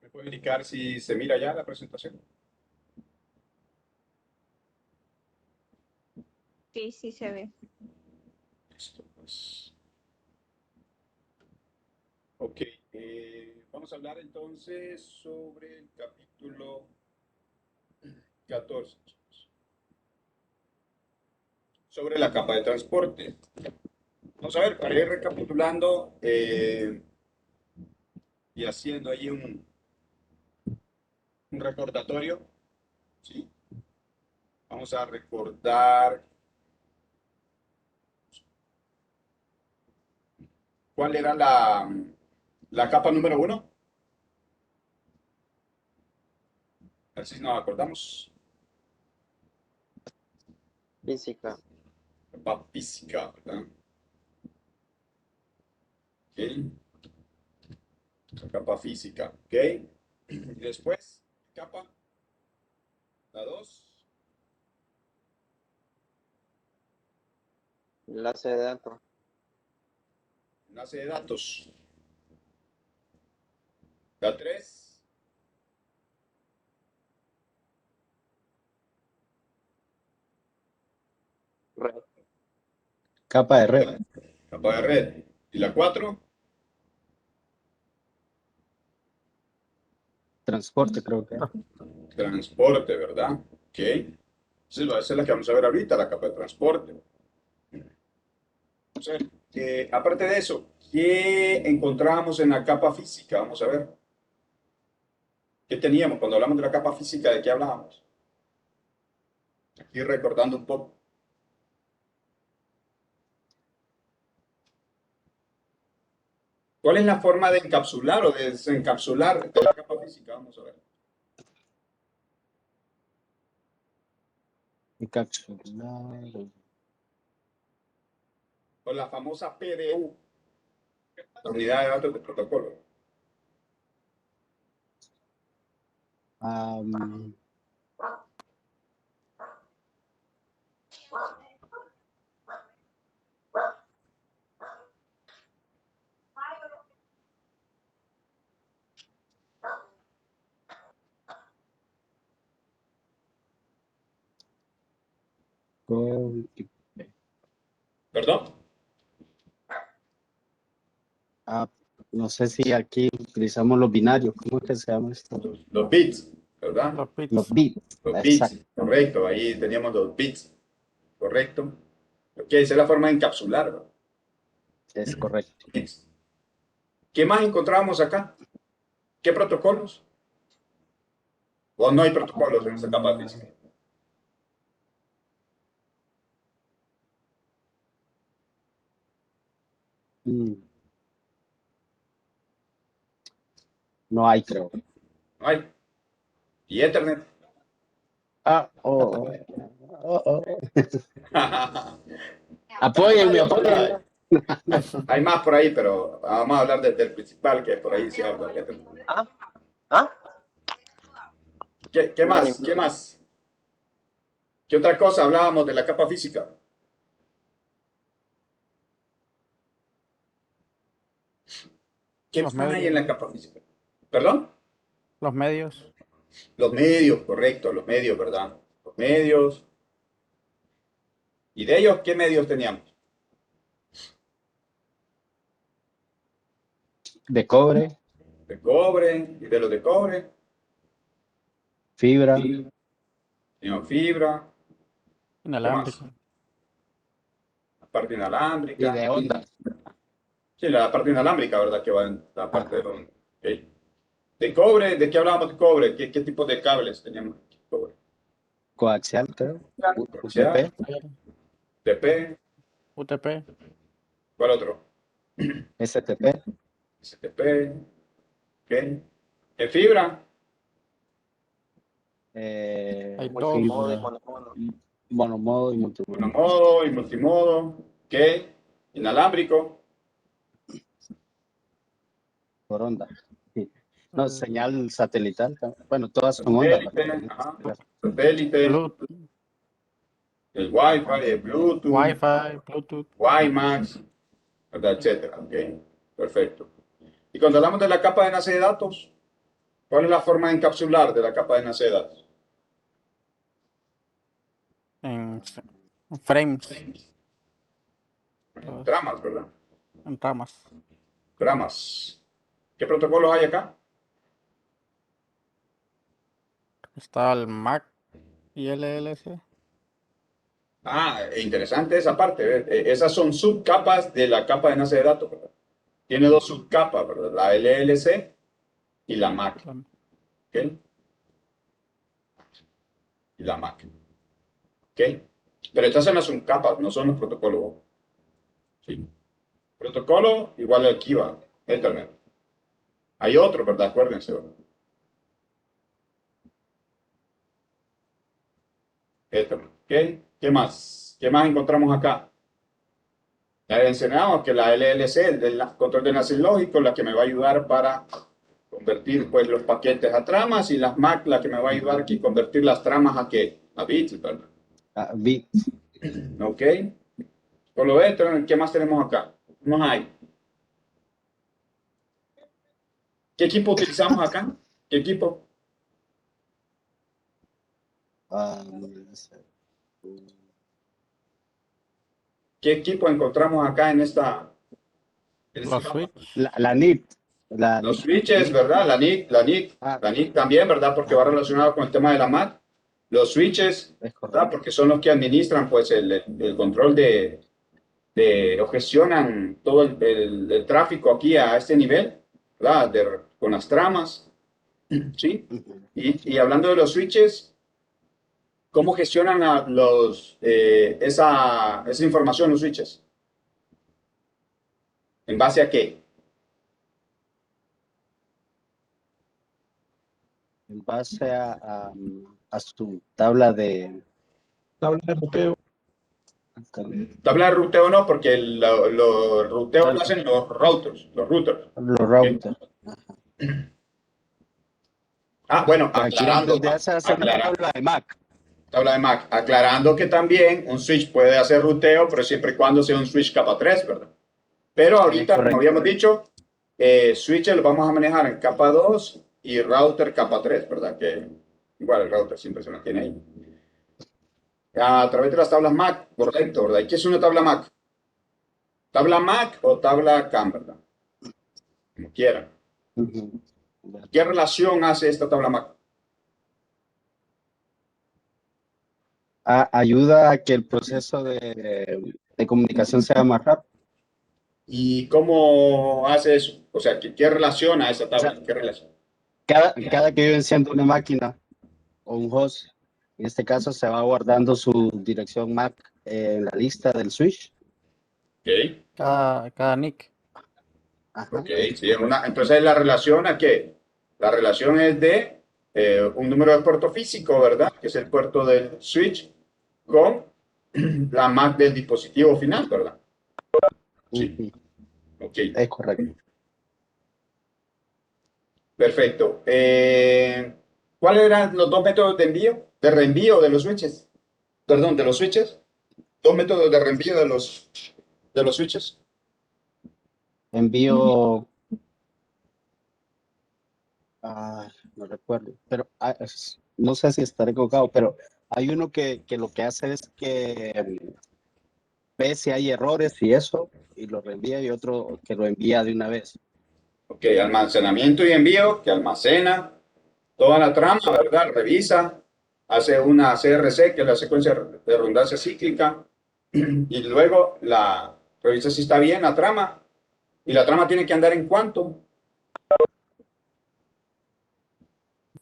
¿Me puede indicar si se mira ya la presentación? Sí, sí se ve. Listo, pues. Ok, vamos a hablar entonces sobre el capítulo 14, chicos. Sobre la capa de transporte. Vamos a ver, para ir recapitulando y haciendo ahí un recordatorio, ¿sí? Vamos a recordar cuál era la capa número uno. A ver si nos acordamos. Física. Capa física, ¿verdad? Ok. La capa física, ¿ok? Y después, capa, la 2, Enlace de datos. enlace de datos. La 3, Red. Capa de red. capa de red. Y la 4, Transporte, creo que. transporte, ¿verdad? Ok. Entonces, esa es la que vamos a ver ahorita, la capa de transporte. Vamos a ver. Aparte de eso, ¿qué encontramos en la capa física? Vamos a ver. ¿Qué teníamos cuando hablamos de la capa física? ¿De qué hablábamos? Aquí recordando un poco. ¿Cuál es la forma de encapsular o de desencapsular de la capa física? Vamos a ver. Encapsular. Con la famosa PDU, la unidad de datos de protocolo. am, con- ¿Perdón? ah, no sé si aquí utilizamos los binarios. ¿Cómo es que se llama esto? Los bits, ¿verdad? Los bits. Los bits. Los Exacto. bits, correcto. Ahí teníamos los bits, correcto. Ok, esa es la forma de encapsular, ¿verdad? Es correcto. Bits. ¿Qué más encontrábamos acá? ¿Qué protocolos? ¿O no hay protocolos en esta capa física? Mm, No hay, creo. No hay. ¿Y Ethernet? Ah, Apóyenme, apóyenme. Hay más por ahí, pero vamos a hablar del principal, que por ahí se habla de Ethernet. ¿Ah? ¿Ah? ¿Qué más? ¿Qué más? ¿Qué otra cosa hablábamos de la capa física? ¿Qué Los más hay en medios. la capa física? ¿Perdón? Los medios. Los medios, correcto, los medios, ¿verdad? Los medios. ¿Y de ellos qué medios teníamos? De cobre, De cobre, y de los de cobre, fibra, teníamos fibra, ¿qué más? Inalámbrico. La parte y inalámbrica. de onda. Sí, la parte inalámbrica, ¿verdad? Que va en la parte de Ajá. onda. Ok. De cobre, ¿de qué hablábamos de cobre? ¿Qué tipo de cables teníamos? Cobre. Coaxial, creo. Coaxial, UTP, TP, UTP. ¿cuál otro? STP, STP, ¿ok? ¿En fibra? Hay dos. Multimodo y fibra, monomodo. monomodo y multimodo. Monomodo y multimodo, ¿ok? Inalámbrico, Por onda. Sí. No, eh, señal satelital. Bueno, todas son ondas. satélite, ajá, satélite, Bluetooth. el Wi-Fi, el Bluetooth, Wi-Fi, Bluetooth. WiMAX, ¿verdad? Etcétera, ok, perfecto. Y cuando hablamos de la capa de enlace de datos, ¿Cuál es la forma de encapsular de la capa de enlace de datos? En frames. Los- Tramas, ¿verdad? En ramas. Tramas. ¿Qué protocolos hay acá? Está el MAC y LLC. Ah, interesante esa parte. ¿Ves? Esas son subcapas de la capa de enlace de datos, ¿verdad? Tiene dos subcapas, ¿verdad? La LLC y la MAC. La- ¿Ok? Y la MAC. ¿Ok? Pero estas son las subcapas, no son los protocolos. ¿Sí? Protocolo igual al Kiva, Ethernet. Hay otro, ¿verdad? Acuérdense, ¿verdad? Ethernet. ¿Ok? ¿Qué más? ¿Qué más encontramos acá? Ya mencionamos que la LLC, el control de enlaces lógicos, la que me va a ayudar para convertir pues, los paquetes a tramas, y las MAC, la que me va a ayudar aquí a convertir las tramas a qué? A bits, ¿verdad? Bit. ¿Ok? Por lo Ethernet, ¿qué más tenemos acá? ¿Qué más hay? ¿Qué equipo utilizamos acá? ¿Qué equipo? No sé. ¿Qué equipo encontramos acá en esta? Los switch. La NIT. Los switches, ¿verdad? Ah, La NIC también, ¿verdad? Porque va relacionado con el tema de la MAC. Los switches, es ¿verdad? correcto. Porque son los que administran, pues, el control o gestionan todo el tráfico aquí a este nivel, ¿verdad? Con las tramas, ¿sí? Ujú. Y hablando de los switches, ¿cómo gestionan esa información los switches? ¿En base a qué? En base a su tabla de... Tabla de ruteo. Tabla de ruteo no, porque los ruteos lo hacen los routers. Los ¿Ok? routers. Bueno, Que aquí en realidad se hace una aclara- tabla de Mac. tabla de MAC, aclarando que también un switch puede hacer ruteo, pero siempre y cuando sea un switch capa 3, ¿verdad? Pero Es ahorita, como correcto. habíamos dicho, switches los vamos a manejar en capa 2 y router capa 3, ¿verdad? Que igual el router siempre se mantiene ahí. A través de las tablas MAC, correcto, ¿verdad? ¿Y qué es una tabla MAC? ¿Tabla MAC o tabla CAM, ¿verdad? Como quieran. Ujú. ¿Qué relación hace esta tabla MAC? Ayuda a que el proceso de comunicación sea más rápido. ¿Y cómo hace eso? O sea, ¿qué relaciona esa O sea, tabla? ¿Qué relación? cada que yo enciendo una máquina o un host, en este caso se va guardando su dirección MAC en la lista del switch. Ok, Cada nick. Ajá, ok, sí, entonces la relación a qué? La relación es de un número de puerto físico, ¿verdad? Que es el puerto del switch con la MAC del dispositivo final, ¿verdad? Sí, ujú, ok, es correcto. perfecto. ¿Cuáles eran los dos métodos de envío? De reenvío de los switches. Perdón, de los switches. Dos métodos de reenvío de los switches. Envío, no recuerdo, pero no sé si estaré equivocado, pero hay uno que lo que hace es que ve si hay errores y eso, y lo reenvía, y otro que lo envía de una vez. Ok, almacenamiento y envío, que almacena toda la trama, ¿verdad? Revisa, hace una CRC, que es la secuencia de redundancia cíclica, y luego revisa si está bien la trama, y la trama tiene que andar en cuánto,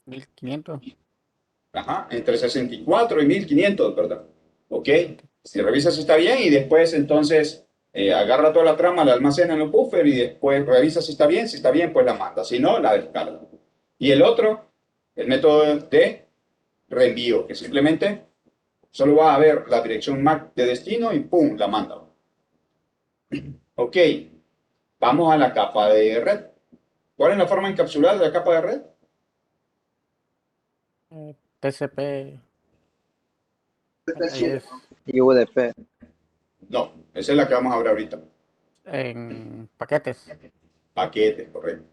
1500. ajá, entre 64 y 1500, ¿verdad? Ok, si revisa si está bien y después entonces agarra toda la trama, la almacena en el buffer y después revisa si está bien, pues la manda, si no, la descarga. Y el otro, el método de reenvío, que simplemente solo va a ver la dirección MAC de destino y ¡pum! La manda. Ok, vamos a la capa de red. ¿Cuál es la forma encapsulada de la capa de red? TCP. Ahí es Y UDP. No, esa es la que vamos a ver ahorita. en paquetes. Paquetes, correcto.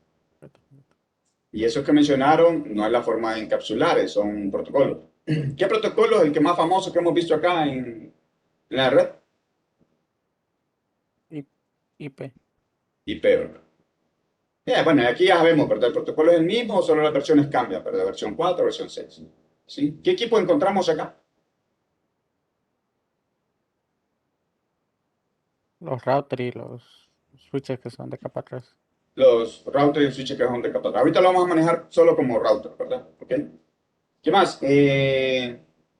Y esos que mencionaron no es la forma de encapsular, son protocolos. ¿Qué protocolo es el que más famoso que hemos visto acá en la red? IP. IP, ¿verdad? Bueno, aquí ya sabemos, ¿verdad? El protocolo es el mismo, solo las versiones cambian, ¿verdad? Versión 4, versión 6. ¿Sí? ¿Qué equipo encontramos acá? Los routers y los switches que son de capa 3. Los routers y switches que son de capa. Ahorita lo vamos a manejar solo como router, ¿verdad? ¿Ok? ¿Qué más?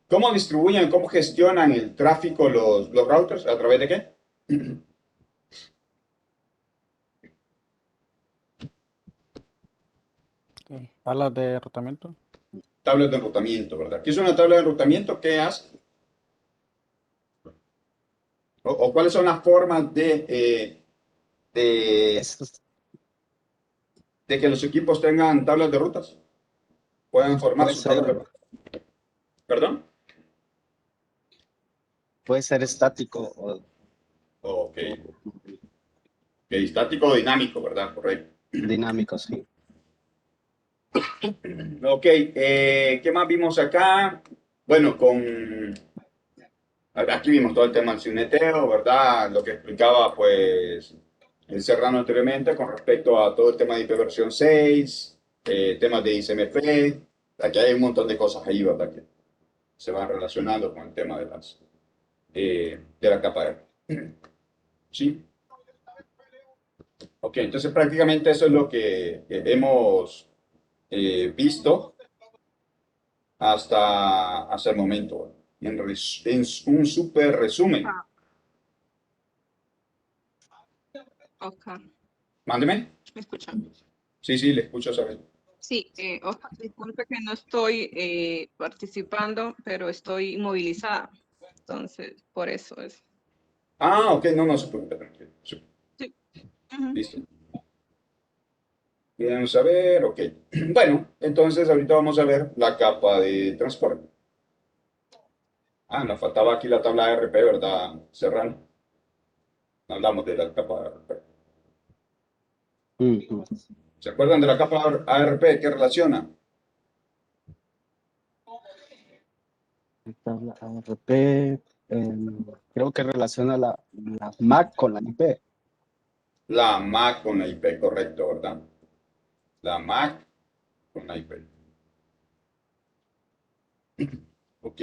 ¿Cómo distribuyen, cómo gestionan el tráfico los routers? ¿A través de qué? Sí. Tablas de rotamiento. Tablas de enrutamiento, ¿verdad? ¿Qué es una tabla de enrutamiento? ¿Qué hace? ¿O cuáles son las formas de, Eso de que los equipos tengan tablas de rutas? Puedan formar puede sus tablas de ser, rutas. ¿Perdón? puede ser estático Ok. o Estático o dinámico, ¿verdad? Correcto. dinámico, sí. Ok, ¿qué más vimos acá? Bueno, aquí vimos todo el tema del cineteo, ¿verdad? Lo que explicaba, pues, el Serrano anteriormente con respecto a todo el tema de IPv 6, temas de ICMP. Aquí hay un montón de cosas ahí, ¿verdad? Que se van relacionando con el tema de la capa R. ¿Sí? Ok, entonces prácticamente eso es lo que hemos visto hasta el momento. En un súper resumen. Ah, ok, Mándeme. ¿me escuchan? Sí, sí, le escucho saber. Sí, Oscar, disculpe que no estoy participando, pero estoy inmovilizada. Entonces, por eso es. Ah, ok, no, no se preocupe, tranquilo. Sí, Sí. Ujú. listo. Bien saber, ok. Bueno, entonces ahorita vamos a ver la capa de transporte. Ah, nos faltaba aquí la tabla ARP, ¿verdad, Serrano? Hablamos de la capa ARP. Ujú. ¿Se acuerdan de la capa ARP? ¿Qué relaciona? Tabla ARP, creo que relaciona la MAC con la IP. La MAC con la IP, correcto, ¿verdad? La MAC con la IP. Ok.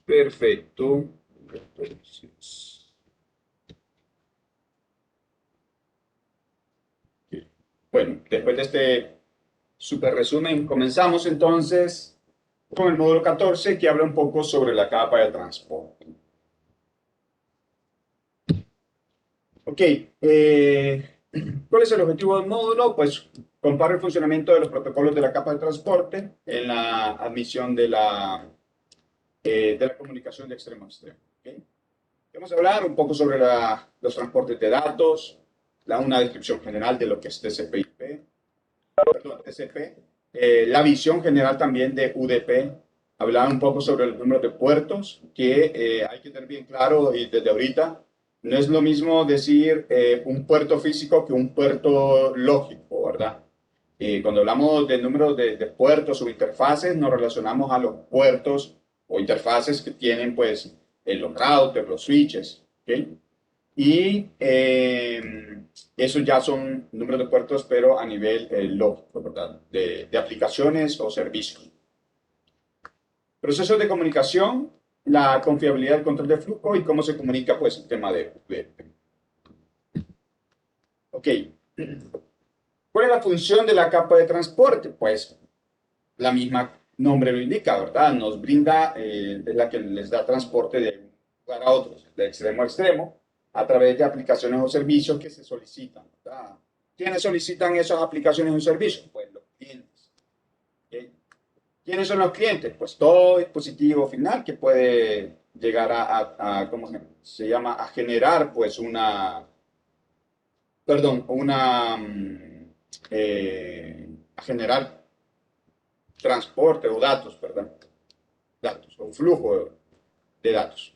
Perfecto. Entonces, ok. Bueno, después de este super resumen, comenzamos entonces con el módulo 14 que habla un poco sobre la capa de transporte. Ok, ¿cuál es el objetivo del módulo? Pues compara el funcionamiento de los protocolos de la capa de transporte en la admisión de la comunicación de extremo a extremo. ¿Ok? Vamos a hablar un poco sobre los transportes de datos, una descripción general de lo que es TCP/IP, perdón, TCP, la visión general también de UDP, hablar un poco sobre el número de puertos, que hay que tener bien claro y desde ahorita, no es lo mismo decir un puerto físico que un puerto lógico, ¿verdad? Cuando hablamos del número de puertos o interfaces, nos relacionamos a los puertos o interfaces que tienen pues los routers, los switches, ¿ok? Y esos ya son números de puertos, pero a nivel lógico, ¿verdad? De aplicaciones o servicios. Procesos de comunicación, la confiabilidad del control de flujo y cómo se comunica pues el tema de. Ok. ¿Cuál es la función de la capa de transporte? Pues la misma nombre lo indica, ¿verdad? Nos brinda, es la que les da transporte de un lugar a otro, de extremo a extremo, a través de aplicaciones o servicios que se solicitan, ¿verdad? ¿Quiénes solicitan esas aplicaciones o servicios? Pues los clientes. ¿Ok? ¿Quiénes son los clientes? Pues todo dispositivo final que puede llegar ¿cómo se llama? A generar, pues, perdón, eh, a generar transporte o datos, ¿verdad? Datos, o flujo de datos.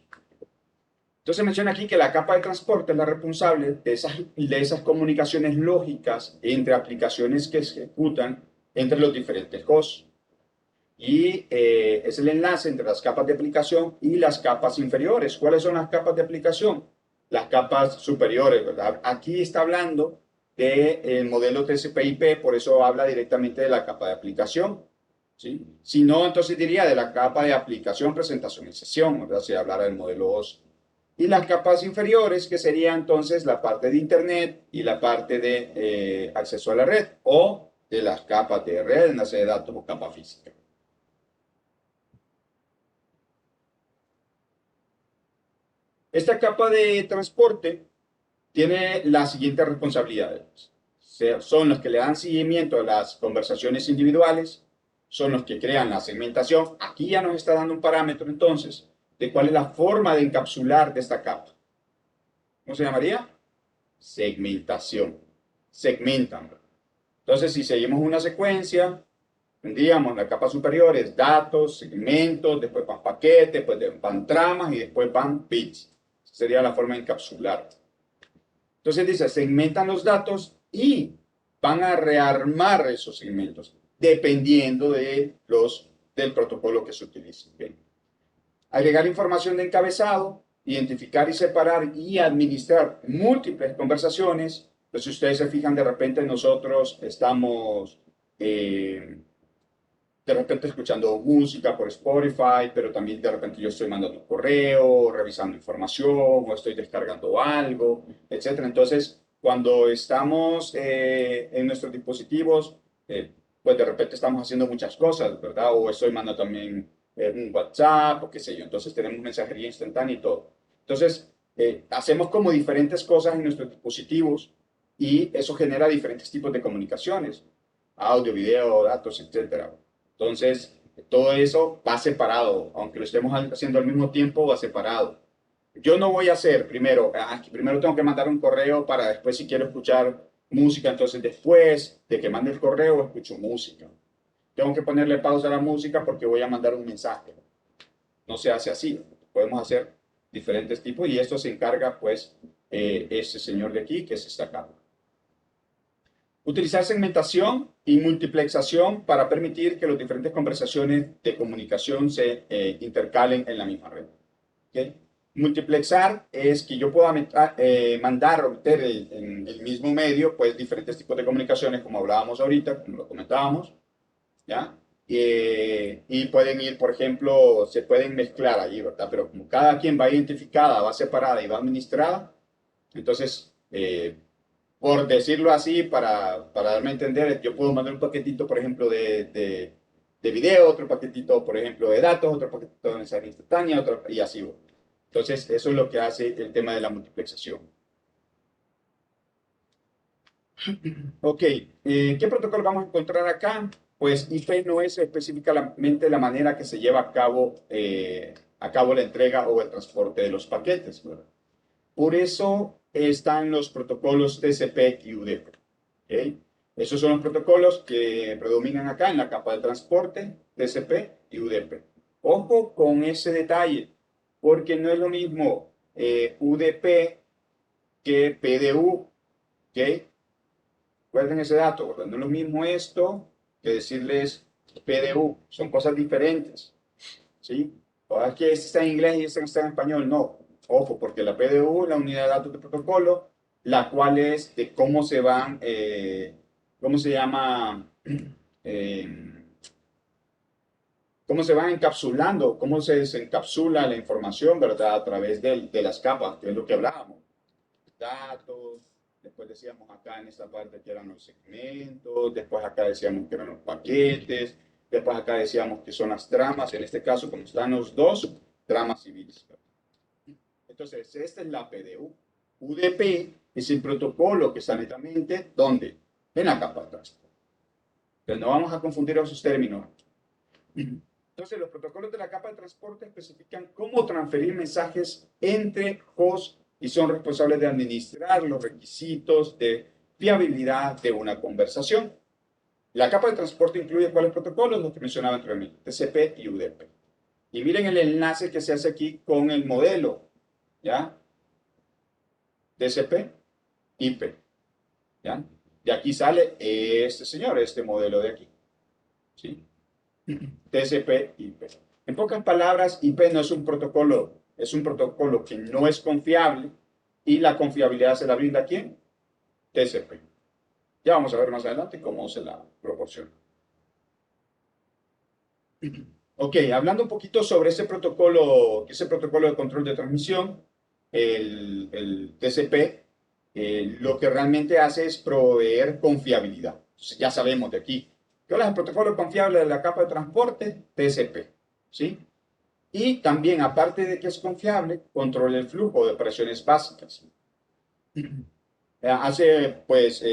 Entonces menciona aquí que la capa de transporte es la responsable de esas comunicaciones lógicas entre aplicaciones que se ejecutan entre los diferentes hosts. Y es el enlace entre las capas de aplicación y las capas inferiores. ¿Cuáles son las capas de aplicación? Las capas superiores, ¿verdad? Aquí está hablando del modelo TCP/IP, por eso habla directamente de la capa de aplicación, ¿sí? Si no, entonces diría de la capa de aplicación, presentación y sesión, ¿verdad? Si hablara del modelo OSI. Y las capas inferiores, que sería entonces la parte de Internet y la parte de acceso a la red, o de las capas de red, enlace de datos o capa física. Esta capa de transporte tiene las siguientes responsabilidades. Son los que le dan seguimiento a las conversaciones individuales, son los que crean la segmentación. Aquí ya nos está dando un parámetro entonces de cuál es la forma de encapsular de esta capa. ¿Cómo se llamaría? Segmentación. Segmentan. Entonces, si seguimos una secuencia, tendríamos la capa superior es datos, segmentos, después van paquetes, después van tramas y después van bits. Esa sería la forma de encapsular. Entonces dice, segmentan los datos y van a rearmar esos segmentos dependiendo del protocolo que se utilice. ¿Okay? Agregar información de encabezado, identificar y separar y administrar múltiples conversaciones. Pues si ustedes se fijan, de repente nosotros estamos de repente escuchando música por Spotify, pero también de repente yo estoy mandando un correo, revisando información, o estoy descargando algo, etc. Entonces, cuando estamos en nuestros dispositivos, pues de repente estamos haciendo muchas cosas, ¿verdad? O estoy mandando también un WhatsApp, o qué sé yo. Entonces tenemos mensajería instantánea y todo. Entonces, hacemos como diferentes cosas en nuestros dispositivos y eso genera diferentes tipos de comunicaciones, audio, video, datos, etcétera. Entonces, todo eso va separado, aunque lo estemos haciendo al mismo tiempo, va separado. Yo no voy a hacer primero tengo que mandar un correo para después si quiero escuchar música, entonces después de que mande el correo escucho música. Tengo que ponerle pausa a la música porque voy a mandar un mensaje. No se hace así. Podemos hacer diferentes tipos y esto se encarga pues este señor de aquí que es esta capa. Utilizar segmentación y multiplexación para permitir que las diferentes conversaciones de comunicación se intercalen en la misma red. ¿Okay? Multiplexar es que yo pueda mandar o meter en el mismo medio pues diferentes tipos de comunicaciones, como hablábamos ahorita, como lo comentábamos, ¿ya? Y pueden ir, por ejemplo, se pueden mezclar allí, ¿verdad? Pero como cada quien va identificada, va separada y va administrada, entonces por decirlo así, para darme a entender, yo puedo mandar un paquetito, por ejemplo, de video, otro paquetito, por ejemplo, de datos, otro paquetito de mensaje instantánea, otro, y así. Entonces, eso es lo que hace el tema de la multiplexación. Ok, ¿qué protocolo vamos a encontrar acá? Pues IP no es específicamente la manera que se lleva a cabo la entrega o el transporte de los paquetes, ¿verdad? Por eso están los protocolos TCP y UDP. ¿Okay? Esos son los protocolos que predominan acá en la capa de transporte, TCP y UDP. Ojo con ese detalle, porque no es lo mismo UDP que PDU. ¿Okay? Recuerden ese dato, ¿verdad? No es lo mismo esto que decirles PDU. Son cosas diferentes. ¿Sí? Ahora que este está en inglés y este está en español, no. Ojo, porque la PDU, la unidad de datos de protocolo, la cual es de cómo se van, ¿cómo se llama? Cómo se van encapsulando, cómo se desencapsula la información, ¿verdad? A través de las capas, que es lo que hablábamos. Datos, después decíamos acá en esta parte que eran los segmentos, después acá decíamos que eran los paquetes, después acá decíamos que son las tramas, en este caso, como están los dos, tramas civiles. Entonces, esta es la PDU. UDP es el protocolo que está netamente, ¿dónde? En la capa de transporte. Entonces, no vamos a confundir esos términos. Entonces, los protocolos de la capa de transporte especifican cómo transferir mensajes entre hosts y son responsables de administrar los requisitos de fiabilidad de una conversación. La capa de transporte incluye cuáles protocolos, los que mencionaba anteriormente, TCP y UDP. Y miren el enlace que se hace aquí con el modelo, ¿ya? TCP, IP, ¿ya? De aquí sale este señor, este modelo de aquí, ¿sí? TCP, IP. En pocas palabras, IP no es un protocolo que no es confiable y la confiabilidad se la brinda ¿a quién? TCP. Ya vamos a ver más adelante cómo se la proporciona. Ok, hablando un poquito sobre ese protocolo de control de transmisión, el TCP, lo que realmente hace es proveer confiabilidad. Entonces, ya sabemos de aquí. ¿Cuál es el protocolo confiable de la capa de transporte? TCP, ¿sí? Y también, aparte de que es confiable, controla el flujo de operaciones básicas. Hace, pues,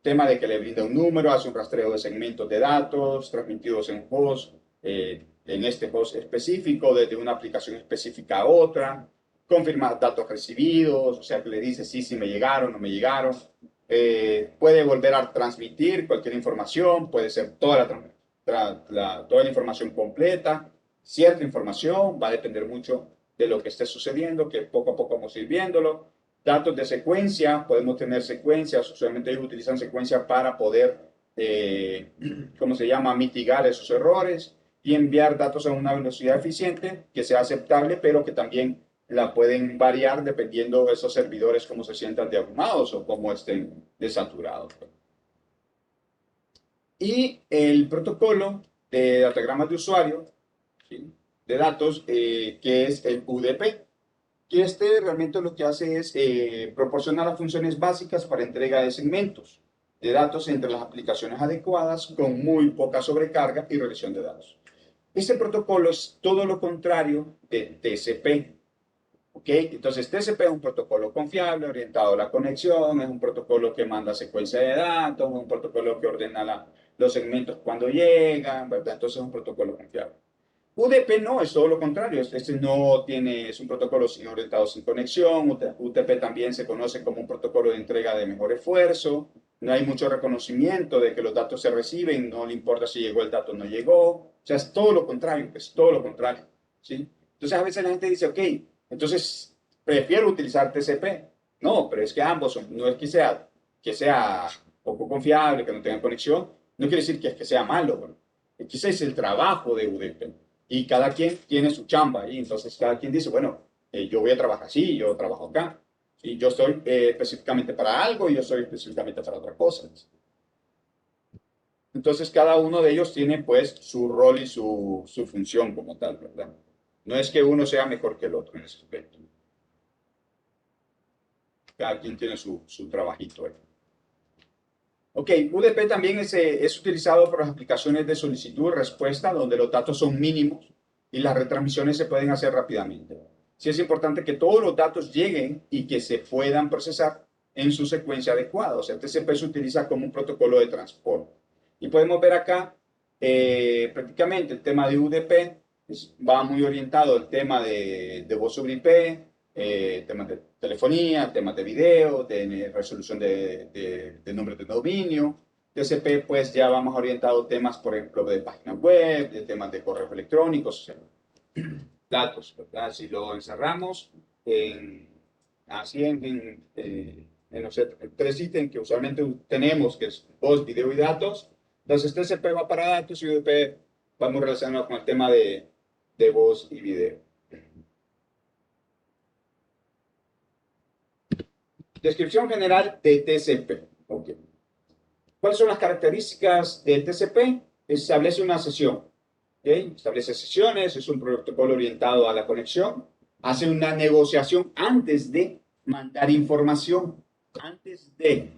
tema de que le brinda un número, hace un rastreo de segmentos de datos transmitidos en host, en este host específico, desde una aplicación específica a otra, confirma datos recibidos, o sea, que le dice sí, sí me llegaron, no me llegaron. Puede volver a transmitir cualquier información, puede ser toda toda la información completa, cierta información, va a depender mucho de lo que esté sucediendo, que poco a poco vamos a ir viéndolo. Datos de secuencia, podemos tener secuencias, usualmente ellos utilizan secuencia para poder, ¿cómo se llama?, mitigar esos errores y enviar datos a una velocidad eficiente que sea aceptable, pero que también la pueden variar dependiendo de esos servidores cómo se sientan de abrumados o cómo estén desaturados. Y el protocolo de datagramas de usuario, ¿sí?, de datos, que es el UDP. Y este realmente lo que hace es proporcionar las funciones básicas para entrega de segmentos de datos entre las aplicaciones adecuadas con muy poca sobrecarga y revisión de datos. Este protocolo es todo lo contrario de TCP. ¿Ok? Entonces TCP es un protocolo confiable, orientado a la conexión, es un protocolo que manda secuencia de datos, es un protocolo que ordena los segmentos cuando llegan, ¿verdad? Entonces es un protocolo confiable. UDP no, es todo lo contrario, este no tiene, es un protocolo orientado sin conexión. UTP también se conoce como un protocolo de entrega de mejor esfuerzo, no hay mucho reconocimiento de que los datos se reciben, no le importa si llegó el dato o no llegó, o sea, es todo lo contrario, ¿sí? Entonces a veces la gente dice, ok, entonces prefiero utilizar TCP, no, pero es que ambos son, no es que sea poco confiable, que no tenga conexión, no quiere decir que es que sea malo, bueno, ese es el trabajo de UDP. Y cada quien tiene su chamba y entonces cada quien dice, bueno, yo voy a trabajar así, yo trabajo acá, y yo estoy específicamente para algo y yo estoy específicamente para otra cosa. Entonces cada uno de ellos tiene pues su rol y su función como tal, ¿verdad? No es que uno sea mejor que el otro en ese aspecto. Cada quien tiene su trabajito ahí. Ok, UDP también es utilizado por las aplicaciones de solicitud y respuesta, donde los datos son mínimos y las retransmisiones se pueden hacer rápidamente. Sí es importante que todos los datos lleguen y que se puedan procesar en su secuencia adecuada. O sea, TCP se utiliza como un protocolo de transporte. Y podemos ver acá prácticamente el tema de UDP va muy orientado al tema de voz sobre IP, temas de telefonía, temas de video, de resolución de nombres de dominio. TCP, pues ya vamos orientado a temas, por ejemplo, de páginas web, de temas de correos electrónicos, datos, ¿verdad? Si lo encerramos así en los tres ítems que usualmente tenemos, que es voz, video y datos, entonces TCP va para datos y UDP va muy relacionado con el tema de voz y video. Descripción general de TCP. Okay. ¿Cuáles son las características del TCP? Establece una sesión. ¿Okay? Establece sesiones, es un protocolo orientado a la conexión. Hace una negociación antes de mandar información. Antes de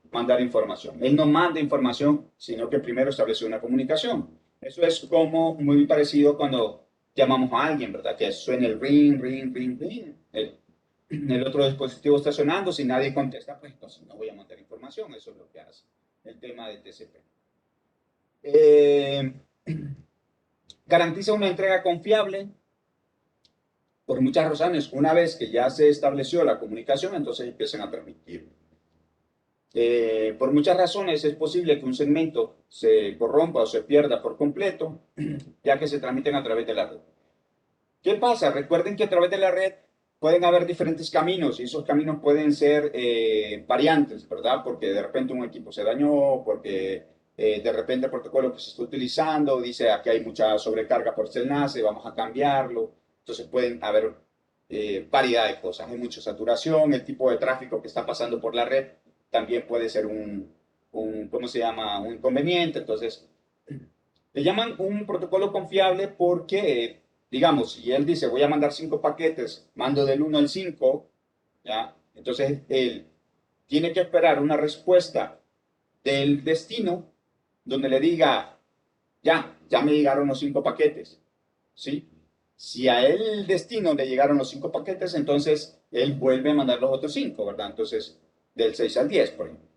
mandar información. Él no manda información, sino que primero establece una comunicación. Eso es como muy parecido cuando llamamos a alguien, ¿verdad? Que suena el ring, ring, ring, ring. El otro dispositivo está sonando, si nadie contesta, pues entonces no voy a mandar información, eso es lo que hace el tema del TCP. Garantiza una entrega confiable por muchas razones. Una vez que ya se estableció la comunicación, entonces empiezan a permitir. Por muchas razones es posible que un segmento se corrompa o se pierda por completo, ya que se transmiten a través de la red. ¿Qué pasa? Recuerden que a través de la red pueden haber diferentes caminos y esos caminos pueden ser variantes, ¿verdad? Porque de repente un equipo se dañó, porque de repente el protocolo que se está utilizando dice aquí hay mucha sobrecarga por este enlace, vamos a cambiarlo. Entonces pueden haber variedad de cosas. Hay mucha saturación, el tipo de tráfico que está pasando por la red también puede ser ¿cómo se llama? Un inconveniente. Entonces, le llaman un protocolo confiable porque, digamos, si él dice voy a mandar 5 paquetes, mando del 1 al 5, ¿ya? Entonces él tiene que esperar una respuesta del destino donde le diga, ya me llegaron los 5 paquetes, ¿sí? Si a él el destino le llegaron los 5 paquetes, entonces él vuelve a mandar los otros 5, ¿verdad? Entonces, del 6 al 10, por ejemplo.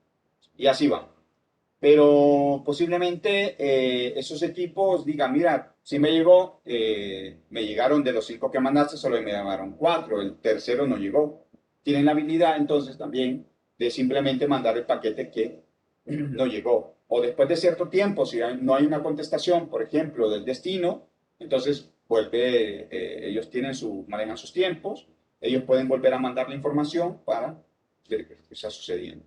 Y así va. Pero posiblemente esos equipos digan, mira, si me llegó, me llegaron de los 5 que mandaste, solo me llegaron 4, el tercero no llegó. Tienen la habilidad entonces también de simplemente mandar el paquete que no llegó. O después de cierto tiempo, si no hay una contestación, por ejemplo, del destino, entonces vuelve, ellos manejan sus tiempos, ellos pueden volver a mandar la información para ver qué está sucediendo.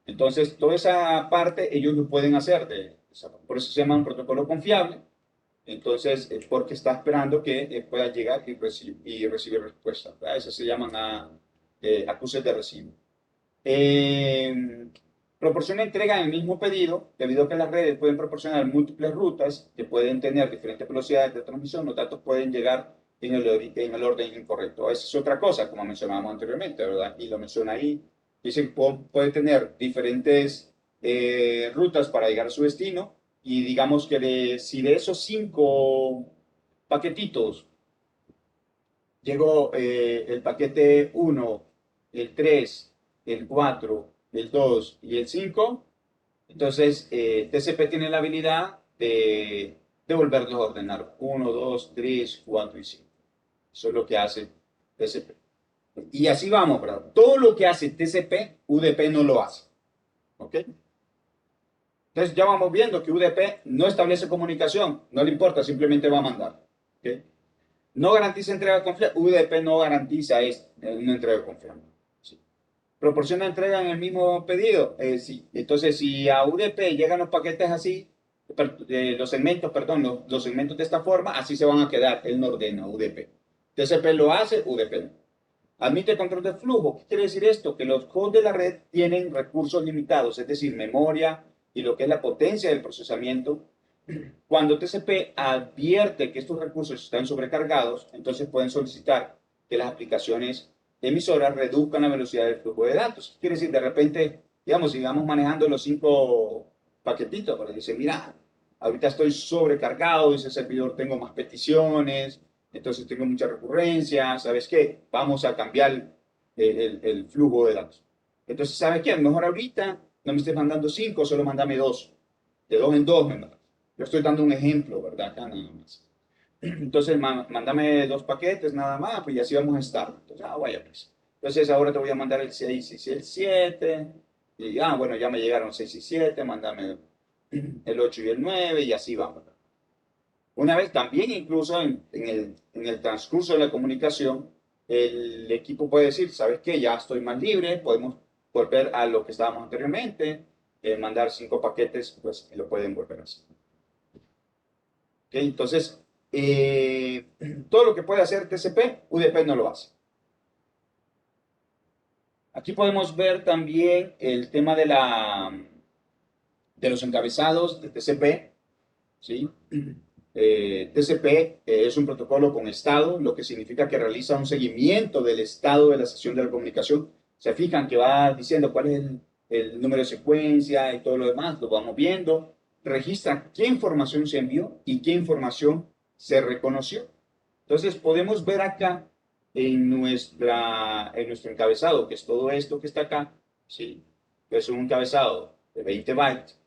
Entonces, toda esa parte ellos lo pueden hacer, por eso se llama un protocolo confiable. Entonces, porque está esperando que pueda llegar y recibir respuesta. Eso se llaman acuses de recibo. Proporciona entrega en el mismo pedido, debido a que las redes pueden proporcionar múltiples rutas que pueden tener diferentes velocidades de transmisión, los datos pueden llegar en el orden incorrecto. Esa es otra cosa, como mencionábamos anteriormente, ¿verdad? Y lo menciona ahí. Dice que puede tener diferentes rutas para llegar a su destino y digamos que si de esos 5 paquetitos llegó el paquete 1, el 3, el 4, el 2 y el 5, entonces TCP tiene la habilidad de volverlos a ordenar 1, 2, 3, 4 y 5. Eso es lo que hace TCP. Y así vamos, ¿verdad? Todo lo que hace TCP, UDP no lo hace. ¿Ok? Entonces ya vamos viendo que UDP no establece comunicación, no le importa, simplemente va a mandar. ¿Ok? No garantiza entrega confiable. UDP no garantiza una entrega confiable. ¿Sí? Proporciona entrega en el mismo pedido. Sí. Entonces, si a UDP llegan los paquetes así, los segmentos de esta forma, así se van a quedar. Él no ordena UDP. TCP lo hace, UDP no. Admite control de flujo. ¿Qué quiere decir esto? Que los hosts de la red tienen recursos limitados, es decir, memoria y lo que es la potencia del procesamiento. Cuando TCP advierte que estos recursos están sobrecargados, entonces pueden solicitar que las aplicaciones emisoras reduzcan la velocidad del flujo de datos. ¿Qué quiere decir? De repente, digamos, sigamos manejando los 5 paquetitos, pero dice, mira, ahorita estoy sobrecargado, dice el servidor, tengo más peticiones, entonces tengo mucha recurrencia, ¿sabes qué? Vamos a cambiar el flujo de datos. Entonces, ¿sabes qué? Mejor ahorita no me estés mandando 5, solo mándame 2. De 2 en 2 me mandas. Yo estoy dando un ejemplo, ¿verdad? Acá nada más. Entonces, mándame 2 paquetes nada más, pues y así vamos a estar. Entonces, vaya pues. Entonces, ahora te voy a mandar el 6 y el 7. Y, bueno, ya me llegaron 6 y 7, mándame el 8 y el 9 y así vamos. Una vez también, incluso en el transcurso de la comunicación, el equipo puede decir, ¿sabes qué? Ya estoy más libre, podemos volver a lo que estábamos anteriormente, mandar 5 paquetes, pues lo pueden volver a hacer. ¿Okay? Entonces, todo lo que puede hacer TCP, UDP no lo hace. Aquí podemos ver también el tema de los encabezados de TCP, ¿sí? TCP es un protocolo con estado, lo que significa que realiza un seguimiento del estado de la sesión de la comunicación. Se fijan que va diciendo cuál es el número de secuencia y todo lo demás, lo vamos viendo. Registra qué información se envió y qué información se reconoció. Entonces podemos ver acá en nuestro encabezado, que es todo esto que está acá, ¿sí? Que es un encabezado de 20 bytes.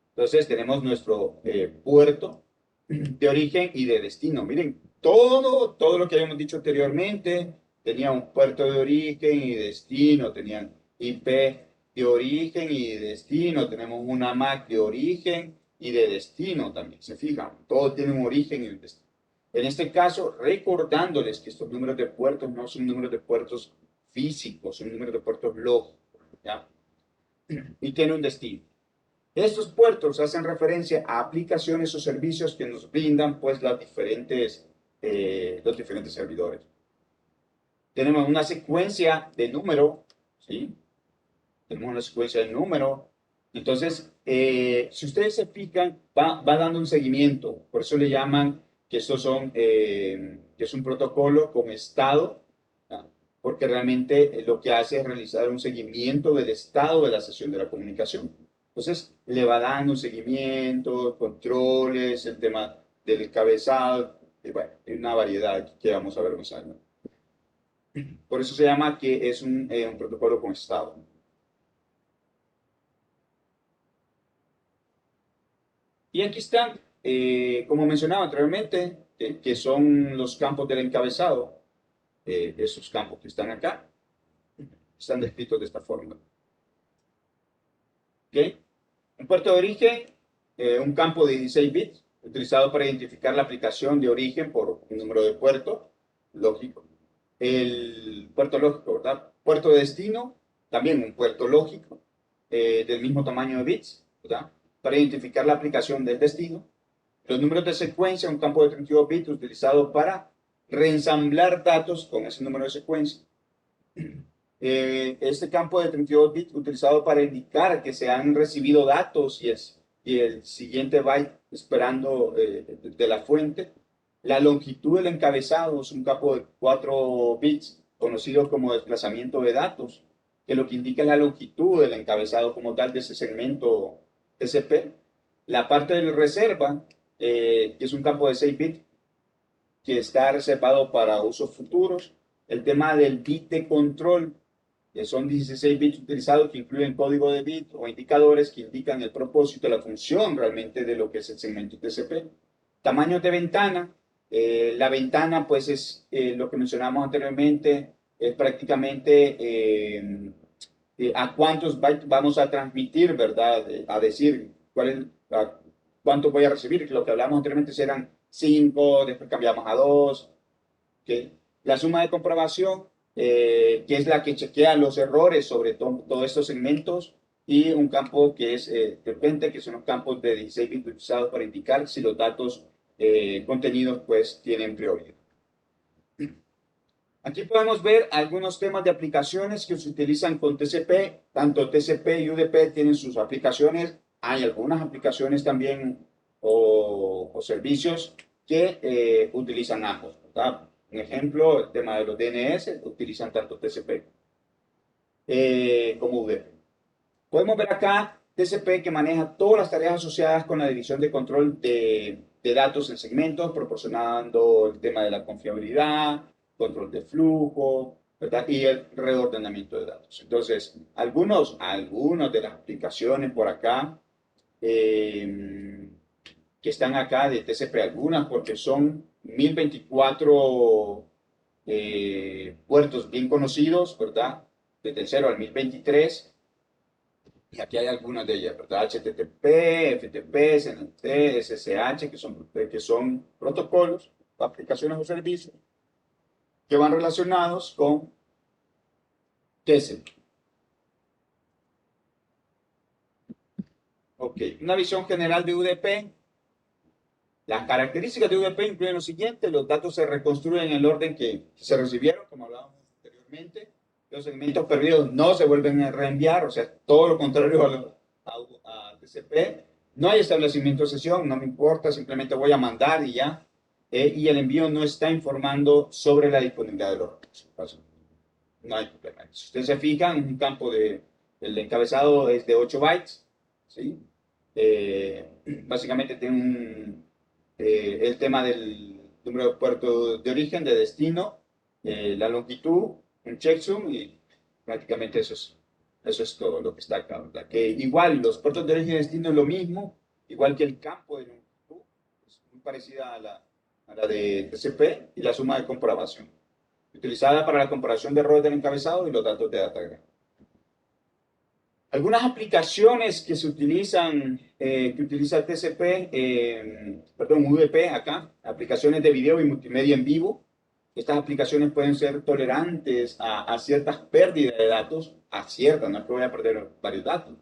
Entonces tenemos nuestro puerto de origen y de destino. Miren, todo lo que habíamos dicho anteriormente tenía un puerto de origen y destino, tenían IP de origen y de destino, tenemos una MAC de origen y de destino también, se fijan, todo tiene un origen y un destino. En este caso, recordándoles que estos números de puertos no son números de puertos físicos, son números de puertos lógicos, ¿ya? Y tiene un destino. Estos puertos hacen referencia a aplicaciones o servicios que nos brindan pues los diferentes servidores. Tenemos una secuencia de número, ¿sí? Tenemos una secuencia de número. Entonces, si ustedes se fijan, va dando un seguimiento. Por eso le llaman que estos son, que es un protocolo con estado, ¿ya? Porque realmente lo que hace es realizar un seguimiento del estado de la sesión de la comunicación. Entonces, le va dando un seguimiento, controles, el tema del encabezado, y bueno, hay una variedad que vamos a ver más adelante. Por eso se llama que es un protocolo con estado. Y aquí están, como mencionaba anteriormente, que son los campos del encabezado. Esos campos que están acá están descritos de esta forma. ¿Okay? Un puerto de origen, un campo de 16 bits, utilizado para identificar la aplicación de origen por un número de puerto lógico. El puerto lógico, ¿verdad? Puerto de destino, también un puerto lógico, del mismo tamaño de bits, ¿verdad? Para identificar la aplicación del destino. Los números de secuencia, un campo de 32 bits utilizado para reensamblar datos con ese número de secuencia. Este campo de 32 bits utilizado para indicar que se han recibido datos y el siguiente byte esperando de la fuente. La longitud del encabezado es un campo de 4 bits conocido como desplazamiento de datos, que lo que indica es la longitud del encabezado como tal de ese segmento TCP. La parte de reserva, que es un campo de 6 bits, que está reservado para usos futuros. El tema del bit de control, que son 16 bits utilizados que incluyen código de bit o indicadores que indican el propósito, la función realmente de lo que es el segmento TCP. Tamaños de ventana. La ventana, pues, es lo que mencionamos anteriormente, es prácticamente a cuántos bytes vamos a transmitir, ¿verdad? A decir cuánto voy a recibir. Lo que hablamos anteriormente eran 5, después cambiamos a 2. ¿Okay? La suma de comprobación, que es la que chequea los errores sobre todos estos segmentos, y un campo que es frecuente, que son los campos de 16 bits utilizados para indicar si los datos contenidos pues tienen prioridad. Aquí podemos ver algunos temas de aplicaciones que se utilizan con TCP. Tanto TCP y UDP tienen sus aplicaciones. Hay algunas aplicaciones también o servicios que utilizan ambos, ¿verdad? Un ejemplo, el tema de los DNS, utilizan tanto TCP como UDP. Podemos ver acá TCP que maneja todas las tareas asociadas con la división de control de datos en segmentos, proporcionando el tema de la confiabilidad, control de flujo, ¿verdad? Y el reordenamiento de datos. Entonces, algunos de las aplicaciones por acá que están acá de TCP, algunas porque son 1024 puertos bien conocidos, ¿verdad? Desde el 0 al 1023. Y aquí hay algunas de ellas, ¿verdad? HTTP, FTP, SNMP, SSH, que son protocolos, aplicaciones o servicios que van relacionados con TCP. Ok, una visión general de UDP. Las características de UDP incluyen lo siguiente: los datos se reconstruyen en el orden que se recibieron, como hablábamos anteriormente. Los segmentos perdidos no se vuelven a reenviar, o sea, todo lo contrario a TCP. No hay establecimiento de sesión, no me importa, simplemente voy a mandar y ya. Y el envío no está informando sobre la disponibilidad de los recursos. No hay problema. Si ustedes se fijan, un campo el encabezado es de 8 bytes, ¿sí? Básicamente tiene el tema del número de puerto de origen, de destino, la longitud, un checksum, y prácticamente eso es todo lo que está acá, ¿verdad? Que igual los puertos de origen y destino es lo mismo, igual que el campo de longitud, es muy parecida a la de TCP, y la suma de comprobación, utilizada para la comparación de errores del encabezado y los datos de datagram. Algunas aplicaciones que se utilizan, que utiliza TCP, perdón, UDP acá, aplicaciones de video y multimedia en vivo. Estas aplicaciones pueden ser tolerantes a ciertas pérdidas de datos, a ciertas, no es que voy a perder varios datos,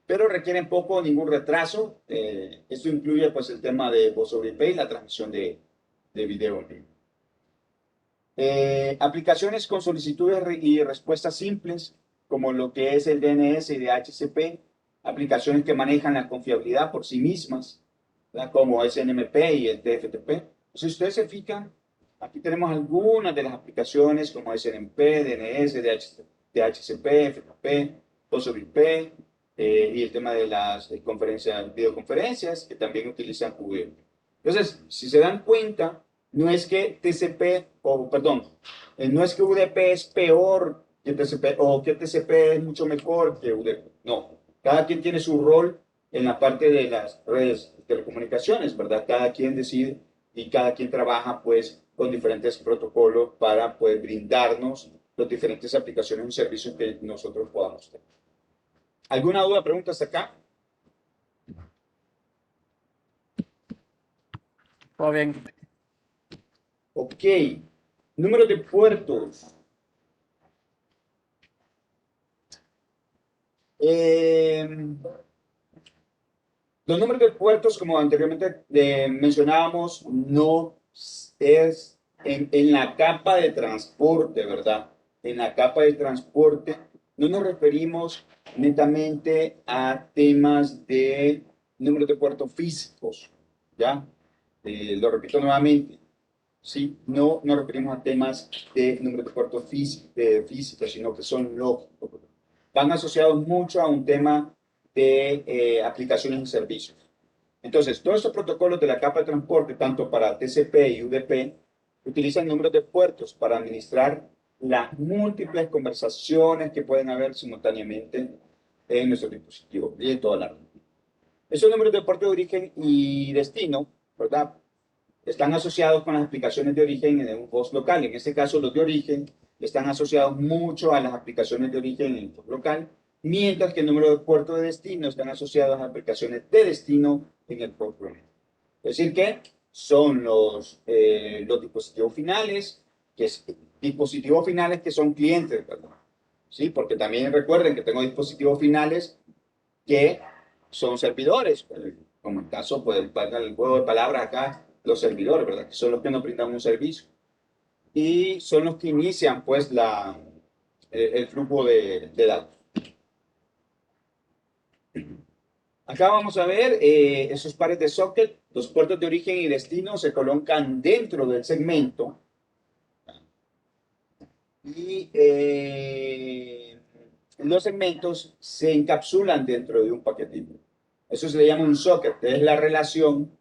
pero requieren poco o ningún retraso. Esto incluye pues el tema de voz over IP y la transmisión de video en vivo. Aplicaciones con solicitudes y respuestas simples, como lo que es el DNS y DHCP, aplicaciones que manejan la confiabilidad por sí mismas, ¿verdad? Como SNMP y el TFTP. Si ustedes se fijan, aquí tenemos algunas de las aplicaciones como SNMP, DNS, DHCP, FTP, Voz over IP, y el tema de las videoconferencias, que también utilizan VPN. Entonces, si se dan cuenta, no es que TCP, no es que UDP es peor que TCP o que TCP es mucho mejor que UDP. No, cada quien tiene su rol en la parte de las redes de telecomunicaciones, ¿verdad? Cada quien decide y cada quien trabaja pues con diferentes protocolos para poder brindarnos las diferentes aplicaciones y servicios que nosotros podamos tener. ¿Alguna duda, pregunta hasta acá? Todo bien. Ok, número de puertos. Los números de puertos, como anteriormente mencionábamos, no es en la capa de transporte, ¿verdad? En la capa de transporte no nos referimos netamente a temas de números de puertos físicos, ¿ya? Lo repito nuevamente. ¿Sí? No nos referimos a temas de números de puertos físicos, sino que son lógicos. Van asociados mucho a un tema de aplicaciones y servicios. Entonces, todos estos protocolos de la capa de transporte, tanto para TCP y UDP, utilizan números de puertos para administrar las múltiples conversaciones que pueden haber simultáneamente en nuestro dispositivo y en toda la red. Esos números de puerto de origen y destino, ¿verdad? Están asociados con las aplicaciones de origen en un host local. En este caso, los de origen están asociados mucho a las aplicaciones de origen en el host local, mientras que el número de puertos de destino están asociados a las aplicaciones de destino en el host local. Es decir, que son los dispositivos finales, que son clientes, ¿verdad? ¿Sí? Porque también recuerden que tengo dispositivos finales que son servidores, como el caso, pues, valga el juego de palabras acá, los servidores, ¿verdad? Que son los que nos brindan un servicio. Y son los que inician, pues, el flujo de datos. Acá vamos a ver esos pares de socket. Los puertos de origen y destino se colocan dentro del segmento. Y los segmentos se encapsulan dentro de un paquetito. Eso se le llama un socket, que es la relación.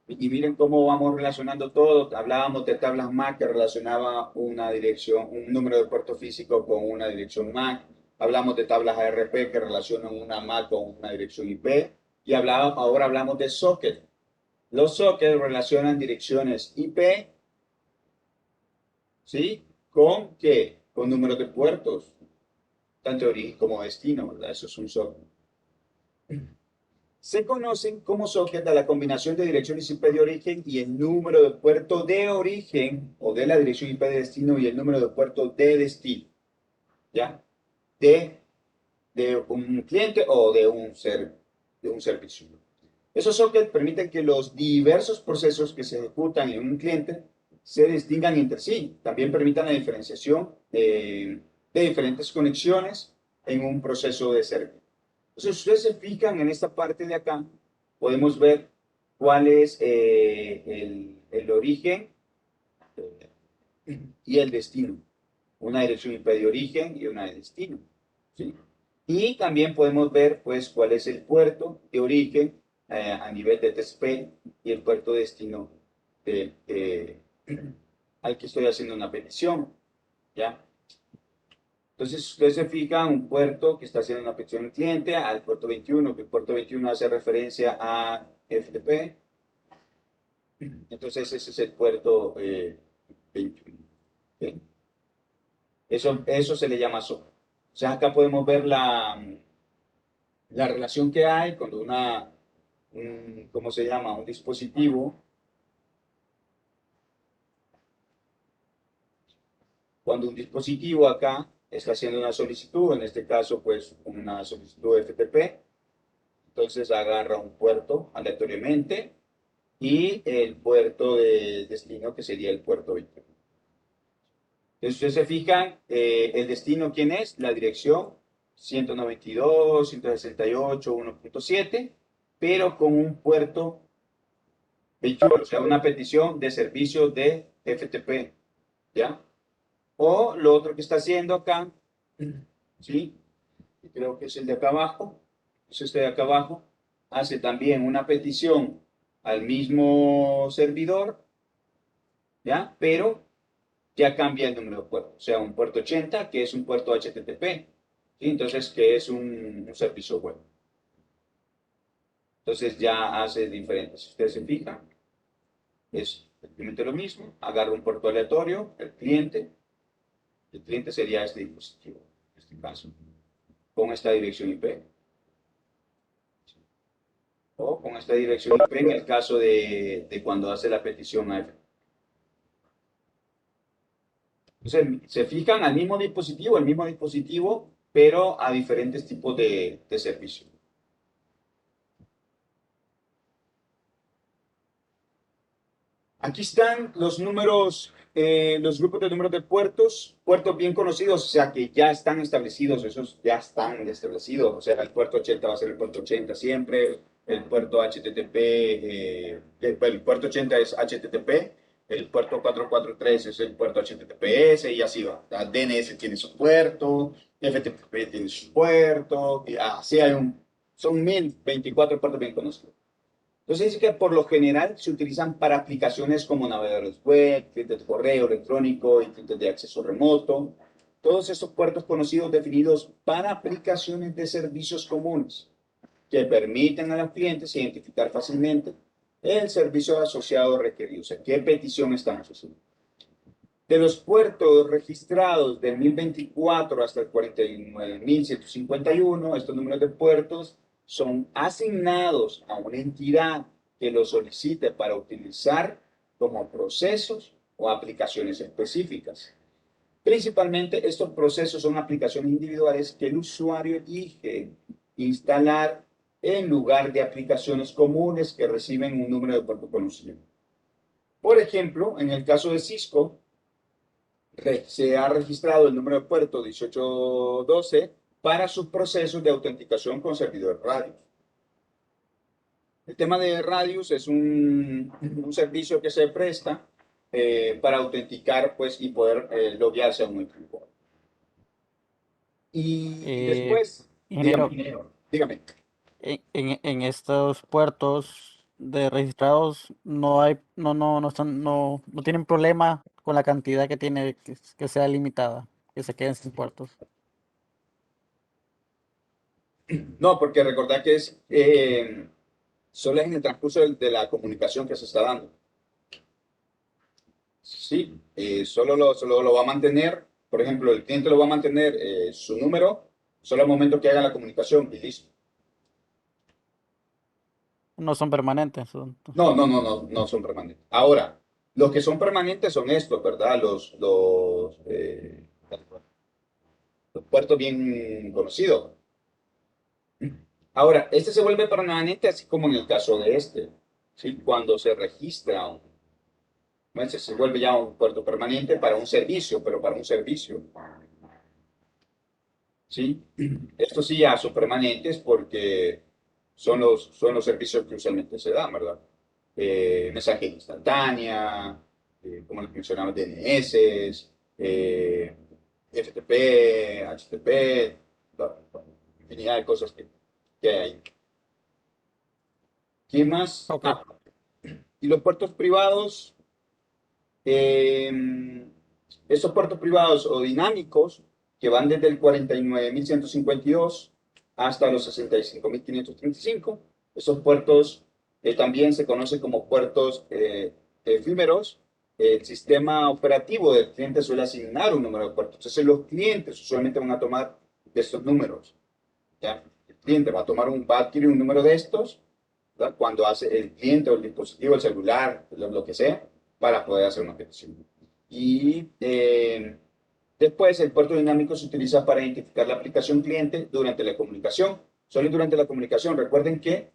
Y miren cómo vamos relacionando todo. Hablábamos de tablas MAC que relacionaba una dirección, un número de puerto físico con una dirección MAC. Hablamos de tablas ARP que relacionan una MAC con una dirección IP. Y ahora hablamos de socket. Los sockets relacionan direcciones IP, ¿sí? ¿Con qué? Con números de puertos, tanto de origen como destino, ¿verdad? Eso es un socket. Se conocen como socket a la combinación de direcciones IP de origen y el número de puerto de origen, o de la dirección IP de destino y el número de puerto de destino, ¿ya? De un cliente o de un servicio. Esos sockets permiten que los diversos procesos que se ejecutan en un cliente se distingan entre sí. También permitan la diferenciación de diferentes conexiones en un proceso de servicio. Entonces, si ustedes se fijan en esta parte de acá, podemos ver cuál es el origen y el destino. Una dirección IP de origen y una de destino, ¿sí? Y también podemos ver, pues, cuál es el puerto de origen a nivel de TCP y el puerto de destino al que estoy haciendo una petición, ¿ya? Entonces, ustedes se fijan un puerto que está haciendo una petición al cliente, al puerto 21, que el puerto 21 hace referencia a FTP. Entonces, ese es el puerto 21. ¿Okay? Eso se le llama socket. O sea, acá podemos ver la relación que hay cuando ¿cómo se llama? Un dispositivo, cuando un dispositivo acá está haciendo una solicitud, en este caso pues una solicitud de FTP, entonces agarra un puerto aleatoriamente y el puerto de destino que sería el puerto 20. Entonces ustedes se fijan, el destino ¿quién es? La dirección 192.168.1.7, pero con un puerto 21, o sea, una petición de servicio de FTP, ¿ya? O lo otro que está haciendo acá, ¿sí? Creo que es el de acá abajo, es este de acá abajo, hace también una petición al mismo servidor, ¿ya? Pero ya cambia el número de puertos, o sea, un puerto 80, que es un puerto HTTP, ¿sí? Entonces, que es un servicio web. Entonces ya hace diferente. Si ustedes se fijan, es prácticamente lo mismo. Agarra un puerto aleatorio, el cliente sería este dispositivo, en este caso, con esta dirección IP. O con esta dirección IP en el caso de cuando hace la petición a F. Entonces, se fijan al mismo dispositivo, pero a diferentes tipos de servicio. Aquí están los números, los grupos de números de puertos bien conocidos, o sea que ya están establecidos, esos ya están establecidos, o sea, el puerto 80 va a ser el puerto 80 siempre, el puerto HTTP, el puerto 80 es HTTP, el puerto 443 es el puerto HTTPS y así va. La DNS tiene su puerto, FTP tiene su puerto, y así son 1024 puertos bien conocidos. Entonces dice que por lo general se utilizan para aplicaciones como navegadores web, clientes de correo electrónico y clientes de acceso remoto. Todos estos puertos conocidos definidos para aplicaciones de servicios comunes que permiten a los clientes identificar fácilmente el servicio asociado requerido. O sea, ¿qué petición estamos haciendo? De los puertos registrados del 1024 hasta el 49.151, estos números de puertos son asignados a una entidad que los solicite para utilizar como procesos o aplicaciones específicas. Principalmente estos procesos son aplicaciones individuales que el usuario elige instalar en lugar de aplicaciones comunes que reciben un número de puerto conocido. Por ejemplo, en el caso de Cisco, se ha registrado el número de puerto 1812 para sus procesos de autenticación con servidores Radius. El tema de Radius es un servicio que se presta para autenticar pues, y poder loguearse a un equipo. Y después, Ingeniero, dígame. en estos puertos de registrados no tienen problema con la cantidad que tiene que sea limitada, que se queden sin puertos. No, porque recordad que es solo es en el transcurso de la comunicación que se está dando. Sí, solo lo va a mantener, por ejemplo, el cliente lo va a mantener su número solo al momento que haga la comunicación y listo. No son permanentes. No son permanentes. Ahora, los que son permanentes son estos, ¿verdad? Los puertos bien conocidos. Ahora, este se vuelve permanente así como en el caso de este, ¿sí? Cuando se registra se vuelve ya un puerto permanente para un servicio, pero para un servicio. ¿Sí? Estos sí ya son permanentes porque son los servicios que usualmente se dan, ¿verdad? Mensajería instantánea, como les mencionaba, DNS, FTP, HTTP, infinidad de cosas que hay. ¿Qué más? Ok. Y los puertos privados, estos puertos privados o dinámicos que van desde el 49.152 hasta los 65.535, esos puertos también se conocen como puertos efímeros. El sistema operativo del cliente suele asignar un número de puertos. Entonces los clientes usualmente van a tomar de estos números. ¿Ya? El cliente va a adquirir un número de estos, ¿verdad? Cuando hace el cliente o el dispositivo, el celular, lo que sea, para poder hacer una petición. Y después el puerto dinámico se utiliza para identificar la aplicación cliente durante la comunicación. Solo durante la comunicación. Recuerden que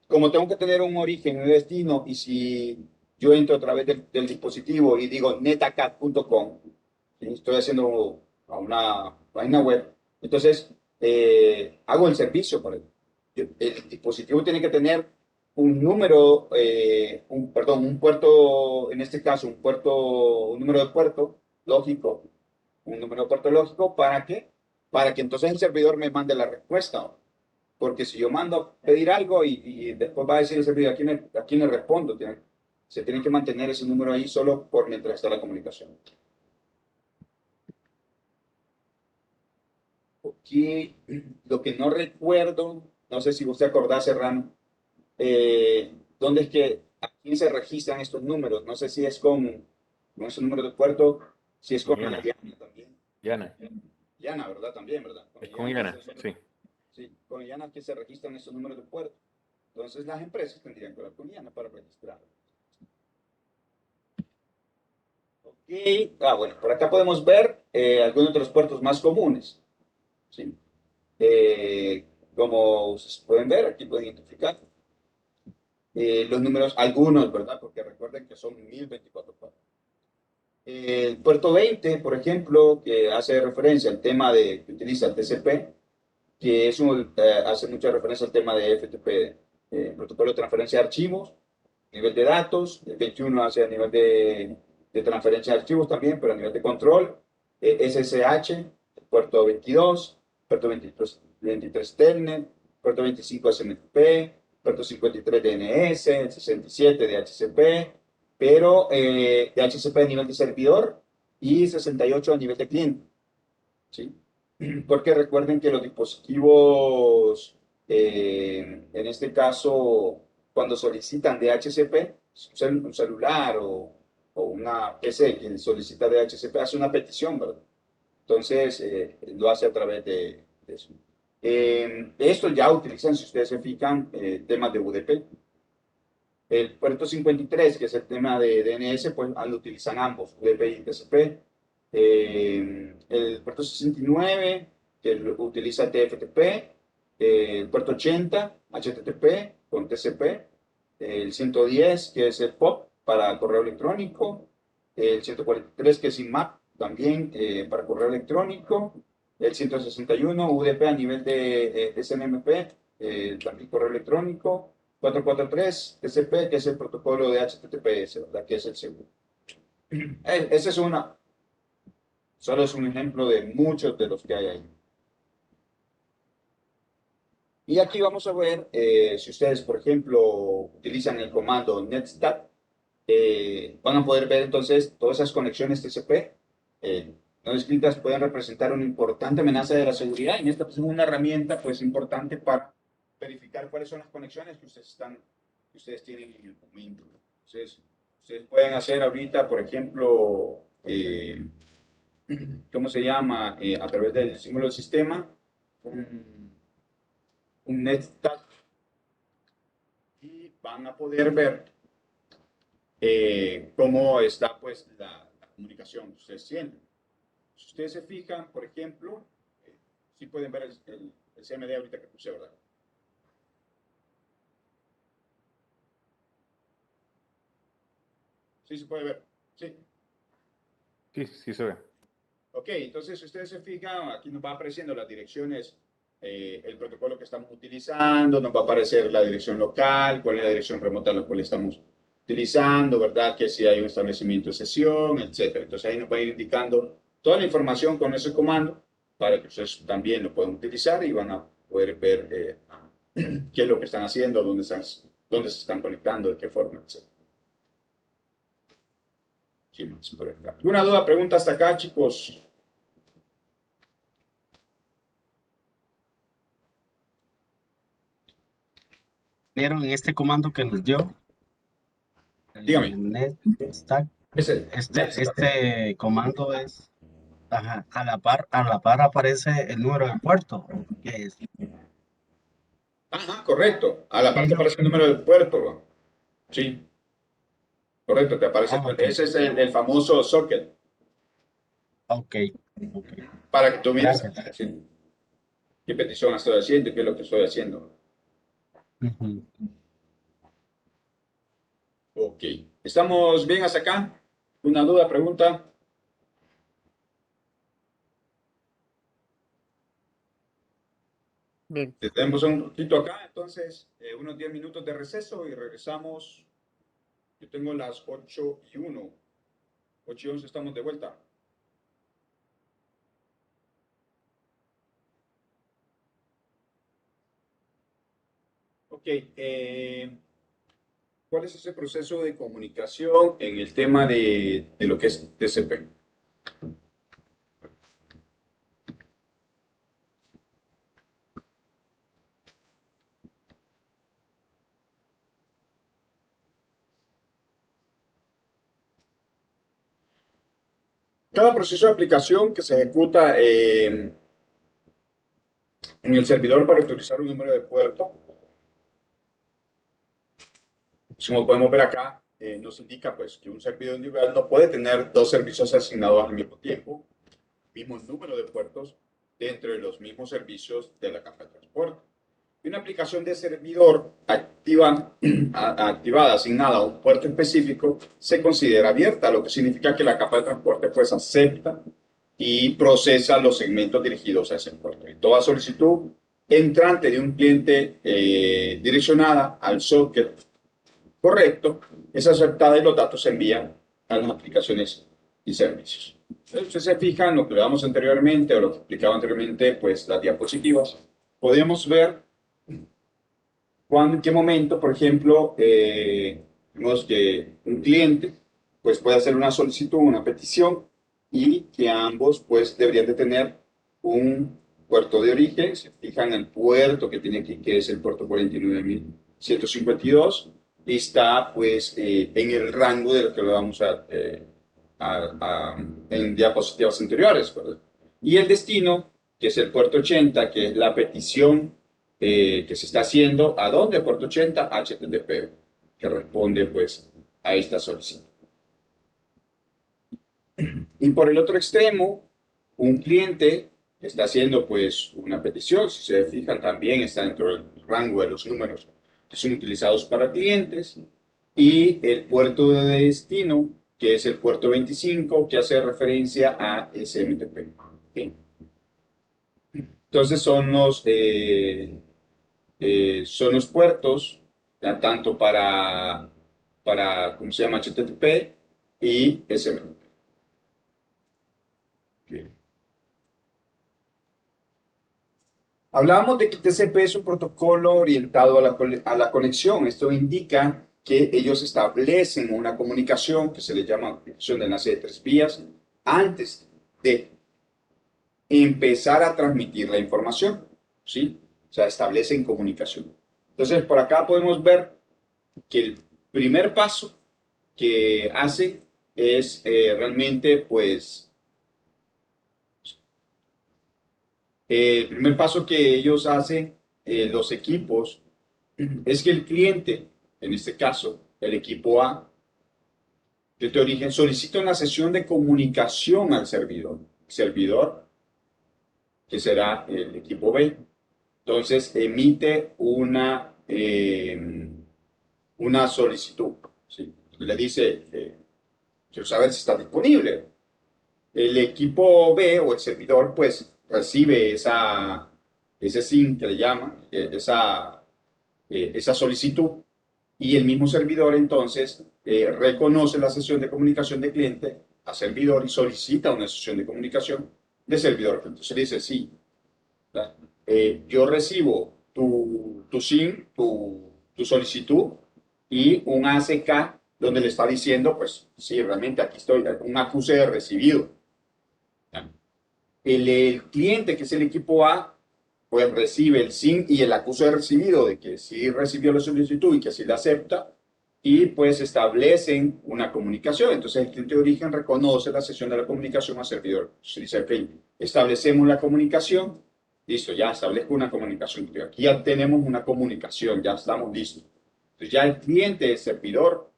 como tengo que tener un origen, un destino, y si yo entro a través del dispositivo y digo netacat.com, ¿sí? Estoy haciendo a una página web, entonces hago el servicio para el dispositivo tiene que tener un número, un puerto, en este caso, un número de puerto lógico, un número de puerto lógico, ¿para qué? Para que entonces el servidor me mande la respuesta. Porque si yo mando a pedir algo y después va a decir el servidor, ¿a quién le respondo? Se tiene que mantener ese número ahí solo por mientras está la comunicación. Aquí, lo que no recuerdo, no sé si usted acordás, Serrano, ¿dónde es que, a quién se registran estos números? No sé si es con ese número de puerto, si es con Yana. Yana también. Yana. Yana, ¿verdad? También, ¿verdad? Es con Yana, sí. Sí, con Yana que se registran esos números de puerto. Entonces las empresas tendrían que hablar con Yana para registrar. Ok, bueno, por acá podemos ver algunos de los puertos más comunes. ¿Sí? Como ustedes pueden ver, aquí pueden identificar los números, algunos, ¿verdad? Porque recuerden que son 1024 puertos. El puerto 20, por ejemplo, que hace referencia al tema que utiliza el TCP, que hace mucha referencia al tema de FTP, protocolo de transferencia de archivos, nivel de datos. El 21 hace a nivel de transferencia de archivos también, pero a nivel de control. SSH, el puerto 22, puerto 23 Telnet, puerto 25 SMTP, puerto 53 DNS, el 67 DHCP, pero DHCP a nivel de servidor y 68 a nivel de cliente. ¿Sí? Porque recuerden que los dispositivos, en este caso, cuando solicitan DHCP, un celular o una PC que solicita DHCP hace una petición, ¿verdad? Entonces, lo hace a través de eso. Esto ya utilizan, si ustedes se fijan, temas de UDP. El puerto 53, que es el tema de DNS, pues lo utilizan ambos, UDP y TCP. El puerto 69, que utiliza TFTP. El puerto 80, HTTP con TCP. El 110, que es el POP para correo electrónico. El 143, que es IMAP, también para correo electrónico. El 161, UDP a nivel de SNMP, también correo electrónico. 443 TCP, que es el protocolo de HTTPS, ¿verdad? Que es el seguro. Ese solo es un ejemplo de muchos de los que hay ahí. Y aquí vamos a ver, si ustedes, por ejemplo, utilizan el comando netstat, van a poder ver entonces todas esas conexiones TCP no escritas pueden representar una importante amenaza de la seguridad. Y esta es una herramienta pues importante para verificar cuáles son las conexiones que ustedes tienen en el momento. Entonces, ustedes pueden hacer ahorita, por ejemplo, ¿cómo se llama? A través del símbolo del sistema, un netstat, y van a poder ver cómo está pues la comunicación que ustedes tienen. Si ustedes se fijan, por ejemplo, sí pueden ver el CMD ahorita que puse, ¿verdad? Sí se puede ver, sí. Sí se ve. Ok, entonces si ustedes se fijan, aquí nos va apareciendo las direcciones, el protocolo que estamos utilizando, nos va a aparecer la dirección local, cuál es la dirección remota en la cual estamos utilizando, ¿verdad? Que si hay un establecimiento de sesión, etc. Entonces ahí nos va a ir indicando toda la información con ese comando para que ustedes también lo puedan utilizar y van a poder ver qué es lo que están haciendo, dónde se están conectando, de qué forma, etc. ¿Alguna duda, pregunta hasta acá, chicos? ¿Vieron en este comando que nos dio? Dígame. Netstat. Es el Este comando es Ajá, a la par aparece el número del puerto. ¿Qué es? Ajá, correcto. A la parte Pero, aparece el número del puerto, ¿no? Sí, correcto, te aparece. ok, Ese es el famoso socket, ok, ok. para que tú mires Gracias. qué petición estoy haciendo y qué es lo que estoy haciendo. Ujú. Ok. ¿Estamos bien hasta acá? ¿Una duda, pregunta? Bien. Tenemos un poquito acá, entonces, unos 10 minutos de receso y regresamos. Yo tengo las 8:01. 8:11 estamos de vuelta. Ok. ¿Cuál es ese proceso de comunicación en el tema de lo que es TCP? Cada proceso de aplicación que se ejecuta en el servidor para utilizar un número de puerto, como podemos ver acá, nos indica pues que un servidor individual no puede tener dos servicios asignados al mismo tiempo, mismo número de puertos dentro de los mismos servicios de la capa de transporte. Y una aplicación de servidor activada, asignada a un puerto específico, se considera abierta, lo que significa que la capa de transporte pues acepta y procesa los segmentos dirigidos a ese puerto. Y toda solicitud entrante de un cliente direccionada al socket correcto es aceptada y los datos se envían a las aplicaciones y servicios. Si usted se fija en lo que veamos anteriormente o lo que explicaba anteriormente, pues las diapositivas, podemos ver en qué momento, por ejemplo, vemos que un cliente pues puede hacer una solicitud, una petición y que ambos pues deberían de tener un puerto de origen. Se fijan en el puerto que tiene aquí, que es el puerto 49.152 y está pues en el rango de lo que lo vamos en diapositivas anteriores, ¿verdad? Y el destino, que es el puerto 80, que es la petición que se está haciendo, ¿a dónde? Puerto 80, HTTP, que responde pues a esta solicitud. Y por el otro extremo, un cliente que está haciendo pues una petición, si se fijan también está dentro del rango de los números que son utilizados para clientes, y el puerto de destino, que es el puerto 25, que hace referencia a SMTP. ¿Okay? Entonces son los puertos, ya, tanto ¿cómo se llama? HTTP y SMTP. Okay. Hablábamos de que TCP es un protocolo orientado a la conexión. Esto indica que ellos establecen una comunicación que se le llama comunicación de enlace de tres vías antes de empezar a transmitir la información, ¿sí? O sea, establecen comunicación. Entonces, por acá podemos ver que el primer paso que hace es realmente, pues, el primer paso que ellos hacen, los equipos, es que el cliente, en este caso, el equipo A, de origen, solicita una sesión de comunicación al servidor. Servidor, que será el equipo B. Entonces, emite una solicitud. ¿Sí? Le dice, quiero saber si está disponible. El equipo B o el servidor, pues, recibe ese SYN que le llaman, esa solicitud, y el mismo servidor entonces reconoce la sesión de comunicación de cliente a servidor y solicita una sesión de comunicación de servidor. Entonces dice, sí, yo recibo tu SYN, tu solicitud y un ACK donde le está diciendo, pues sí, realmente aquí estoy, un acuse de recibido. El cliente, que es el equipo A, pues recibe el SYN y el acuse de recibido de que sí recibió la solicitud y que sí la acepta, y pues establecen una comunicación. Entonces el cliente de origen reconoce la sesión de la comunicación al servidor. Se dice, ok, establecemos la comunicación, listo, ya establezco una comunicación. Aquí ya tenemos una comunicación, ya estamos listos. Entonces ya el cliente, el servidor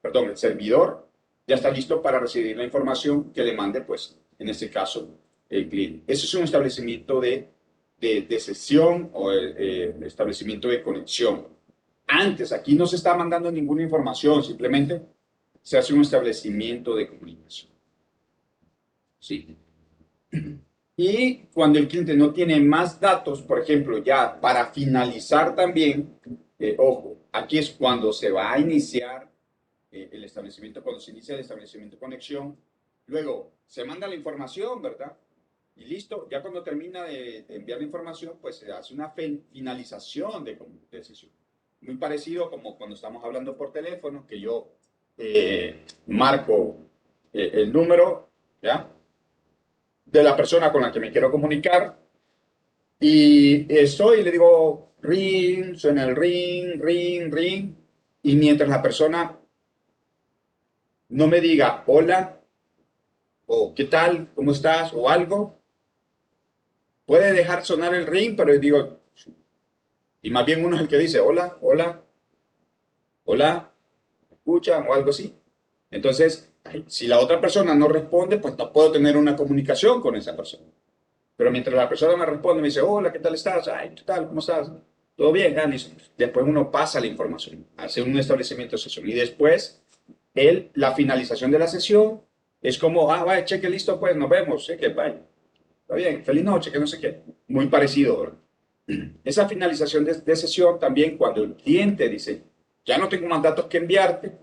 ya está listo para recibir la información que le mande, pues, en este caso, el cliente. Eso es un establecimiento de sesión o establecimiento de conexión. Antes, aquí no se está mandando ninguna información, simplemente se hace un establecimiento de comunicación. Sí. Y cuando el cliente no tiene más datos, por ejemplo, ya para finalizar también, ojo, aquí es cuando se va a iniciar el establecimiento, cuando se inicia el establecimiento de conexión. Luego se manda la información, ¿verdad? Y listo, ya cuando termina de enviar la información, pues se hace una finalización de sesión. Muy parecido como cuando estamos hablando por teléfono, que yo marco el número, ¿ya? De la persona con la que me quiero comunicar y estoy y le digo ring, suena el ring, ring, ring, y mientras la persona no me diga hola o qué tal, cómo estás o algo, puede dejar sonar el ring, pero yo digo, y más bien uno es el que dice hola, hola, hola, escucha o algo así. Entonces, si la otra persona no responde, pues no puedo tener una comunicación con esa persona. Pero mientras la persona me responde, me dice, hola, ¿qué tal estás? Ay, ¿qué tal? ¿Cómo estás? ¿Todo bien? Ah, listo. Después uno pasa la información, hace un establecimiento de sesión. Y después, la finalización de la sesión es como, vaya, cheque, listo, pues nos vemos. Que vaya. Está bien, feliz noche, que no sé qué. Muy parecido, ¿verdad? Esa finalización de sesión también, cuando el cliente dice, ya no tengo más datos que enviarte,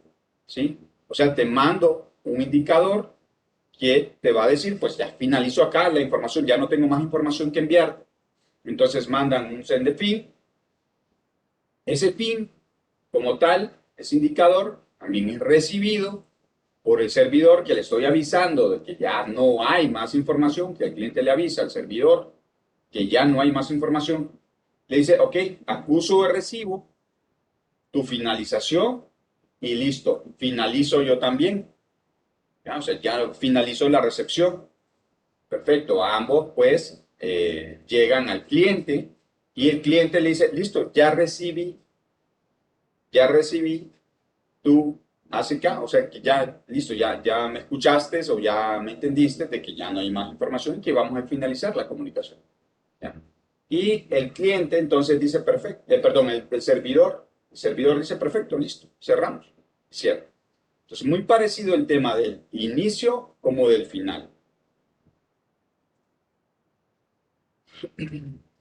¿sí? O sea, te mando un indicador que te va a decir, pues ya finalizo acá la información, ya no tengo más información que enviar. Entonces mandan un send de fin. Ese fin, como tal, ese indicador, también es recibido por el servidor que le estoy avisando de que ya no hay más información, que el cliente le avisa al servidor que ya no hay más información. Le dice, ok, acuso de recibo tu finalización y listo, finalizo yo también. Ya, o sea, ya finalizó la recepción. Perfecto, ambos pues llegan al cliente y el cliente le dice, listo, ya recibí tu ACK, o sea que ya, listo, ya me escuchaste o ya me entendiste de que ya no hay más información y que vamos a finalizar la comunicación. ¿Ya? Y el cliente entonces dice, perfecto, perdón, el servidor dice, perfecto, listo, cerramos, cierra. Entonces, muy parecido el tema del inicio como del final.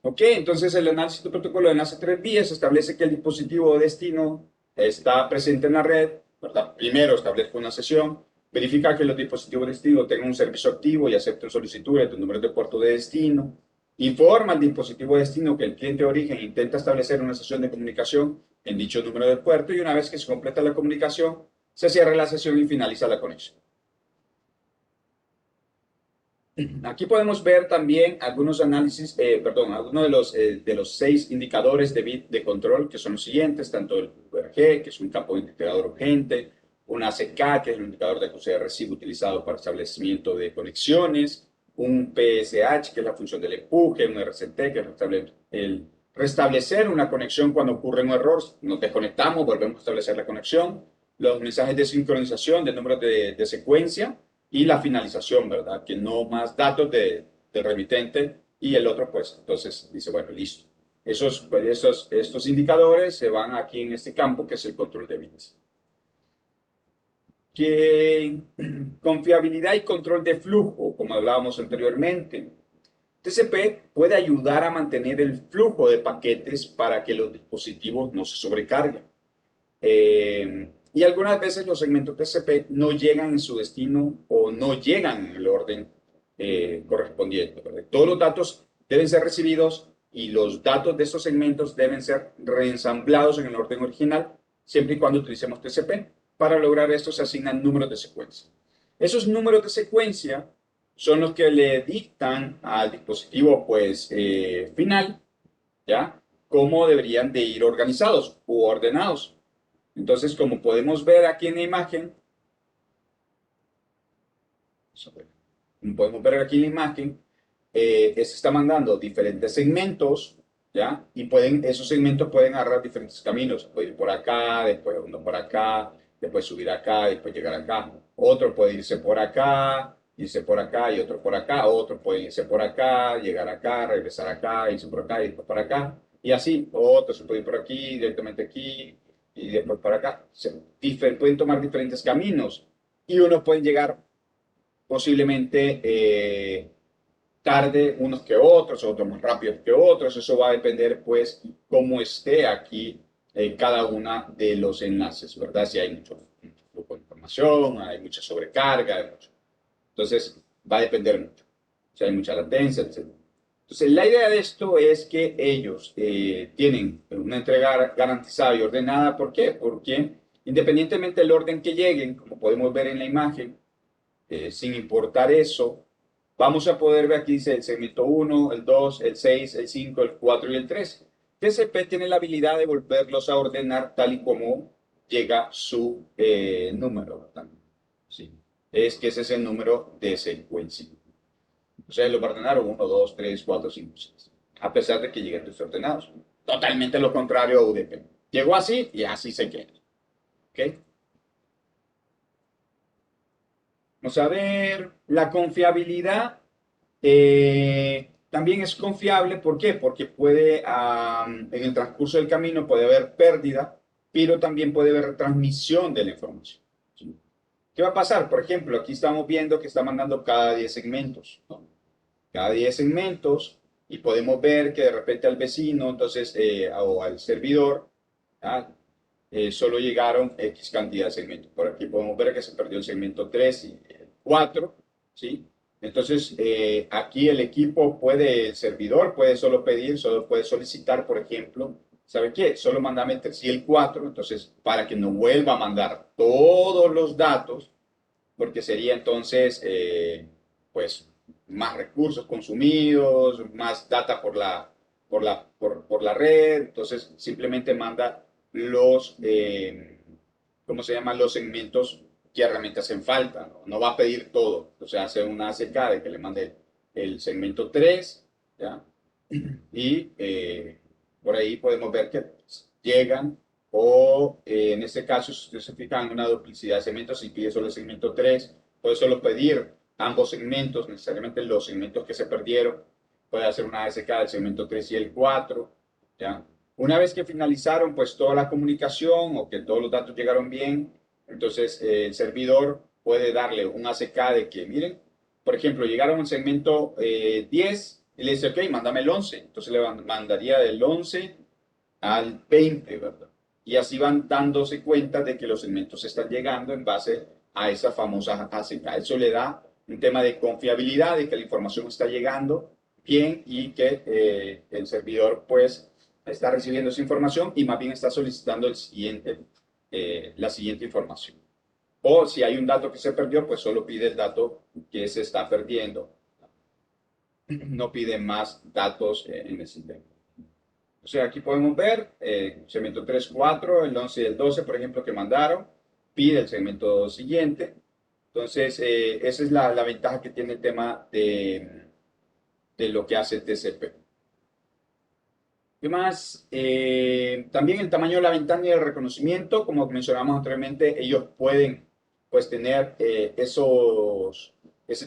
Ok, entonces el análisis de protocolo de enlace 3 vías establece que el dispositivo de destino está presente en la red, ¿verdad? Primero establezco una sesión, verifica que los dispositivos de destino tengan un servicio activo y acepten solicitudes de número de puerto de destino, informa al dispositivo de destino que el cliente de origen intenta establecer una sesión de comunicación en dicho número de puerto y una vez que se completa la comunicación, se cierra la sesión y finaliza la conexión. Aquí podemos ver también algunos análisis, algunos de los 6 indicadores de bit de control, que son los siguientes, tanto el URG, que es un campo indicador urgente, un ACK, que es un indicador de acuse de recibo utilizado para establecimiento de conexiones, un PSH, que es la función del empuje, un RCT, que es el restablecer una conexión cuando ocurre un error, nos desconectamos, volvemos a establecer la conexión, los mensajes de sincronización de números de secuencia, y la finalización, ¿verdad? Que no más datos del remitente y el otro, pues, entonces dice, bueno, listo. Estos indicadores se van aquí en este campo que es el control de bits. Confiabilidad y control de flujo, como hablábamos anteriormente. TCP puede ayudar a mantener el flujo de paquetes para que los dispositivos no se sobrecarguen. Y algunas veces los segmentos TCP no llegan en su destino o no llegan en el orden correspondiente, ¿verdad? Todos los datos deben ser recibidos y los datos de estos segmentos deben ser reensamblados en el orden original, siempre y cuando utilicemos TCP. Para lograr esto se asignan números de secuencia. Esos números de secuencia son los que le dictan al dispositivo pues, final, ¿ya? Cómo deberían de ir organizados u ordenados. Entonces, como podemos ver aquí en la imagen, como podemos ver aquí en la imagen, se está mandando diferentes segmentos, ¿ya? Y esos segmentos pueden agarrar diferentes caminos. Puede ir por acá, después uno por acá, después subir acá, después llegar acá. Otro puede irse por acá y otro por acá. Otro puede irse por acá, llegar acá, regresar acá, irse por acá y después por acá. Y así, otro se puede ir por aquí, directamente aquí y después por acá. Pueden tomar diferentes caminos y unos pueden llegar posiblemente tarde unos que otros más rápidos que otros. Eso va a depender, pues, cómo esté aquí cada una de los enlaces, ¿verdad? Si hay mucho flujo de información, hay mucha sobrecarga, hay mucho. Entonces, va a depender mucho. Si hay mucha latencia, etc. Entonces, la idea de esto es que ellos tienen una entrega garantizada y ordenada. ¿Por qué? Porque independientemente del orden que lleguen, como podemos ver en la imagen, sin importar eso, vamos a poder ver aquí, dice el segmento 1, el 2, el 6, el 5, el 4 y el 3. TCP tiene la habilidad de volverlos a ordenar tal y como llega su número, ¿verdad? Sí. Es que ese es el número de secuencia. O sea, lo ordenaron 1, 2, 3, 4, 5, 6. A pesar de que lleguen desordenados. Totalmente lo contrario a UDP. Llegó así y así se queda. ¿Ok? Vamos a ver, la confiabilidad también es confiable. ¿Por qué? Porque puede, en el transcurso del camino puede haber pérdida, pero también puede haber transmisión de la información. ¿Sí? ¿Qué va a pasar? Por ejemplo, aquí estamos viendo que está mandando cada 10 segmentos, ¿no? Cada 10 segmentos, y podemos ver que de repente al vecino, entonces, o al servidor, ¿ah? Solo llegaron X cantidad de segmentos. Por aquí podemos ver que se perdió el segmento 3 y el 4, ¿sí? Entonces, aquí el equipo el servidor puede solo pedir, solo puede solicitar, por ejemplo, ¿sabe qué? Solo mándame el 3 y el 4, entonces, para que no vuelva a mandar todos los datos, porque sería entonces, pues, más recursos consumidos, más data por la red, entonces simplemente manda los, ¿cómo se llaman? Los segmentos que realmente hacen falta, ¿no? No va a pedir todo, o sea, hace una ACK de que le mande el segmento 3, ¿ya? Y por ahí podemos ver que llegan, o en este caso, si ustedes se fijan en una duplicidad de segmentos, si pide solo el segmento 3, puede solo pedir ambos segmentos, necesariamente los segmentos que se perdieron, puede hacer una ASK del segmento 3 y el 4, ¿ya? Una vez que finalizaron pues toda la comunicación o que todos los datos llegaron bien, entonces el servidor puede darle un ACK de que, miren, por ejemplo, llegaron al segmento 10 y le dice, ok, mándame el 11. Entonces le mandaría del 11 al 20, ¿verdad? Y así van dándose cuenta de que los segmentos están llegando en base a esa famosa ACK. Eso le da un tema de confiabilidad, de que la información está llegando bien y que el servidor pues está recibiendo esa información y más bien está solicitando la siguiente información. O si hay un dato que se perdió, pues solo pide el dato que se está perdiendo. No pide más datos en el sistema. O sea, aquí podemos ver segmento 3, 4, el 11 y el 12, por ejemplo, que mandaron. Pide el segmento siguiente. Entonces, esa es la ventaja que tiene el tema de lo que hace TCP. ¿Qué más? También el tamaño de la ventana y el reconocimiento, como mencionamos anteriormente, ellos pueden pues tener ese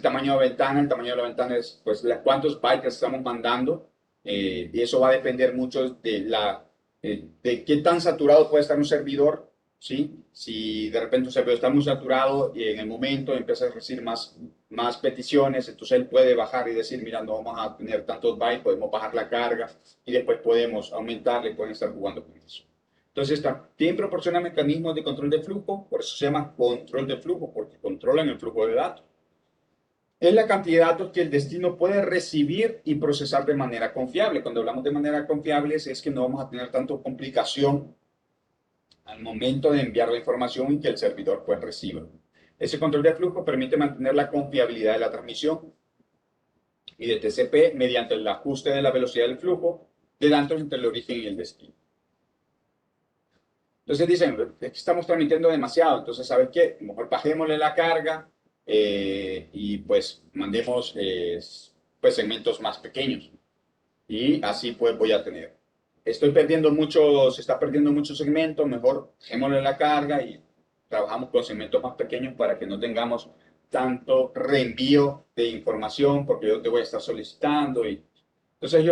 tamaño de ventana. El tamaño de la ventana es pues cuántos bytes estamos mandando, y eso va a depender mucho de qué tan saturado puede estar un servidor, ¿sí? Si de repente un servidor está muy saturado y en el momento empieza a recibir más peticiones, entonces él puede bajar y decir, mira, no vamos a tener tantos bytes, podemos bajar la carga y después podemos aumentarle y pueden estar jugando con eso. Entonces, también proporciona mecanismos de control de flujo, por eso se llama control de flujo, porque controlan el flujo de datos. Es la cantidad de datos que el destino puede recibir y procesar de manera confiable. Cuando hablamos de manera confiable es que no vamos a tener tanto complicación al momento de enviar la información y que el servidor pues reciba. Ese control de flujo permite mantener la confiabilidad de la transmisión y de TCP mediante el ajuste de la velocidad del flujo de datos entre el origen y el destino. Entonces dicen, es que estamos transmitiendo demasiado, entonces, ¿sabes qué? Mejor bajémosle la carga y pues mandemos pues segmentos más pequeños. Y así pues voy a tener. Estoy perdiendo mucho, se está perdiendo muchos segmentos, mejor bajémosle la carga y trabajamos con segmentos más pequeños para que no tengamos tanto reenvío de información, porque yo te voy a estar solicitando. Y entonces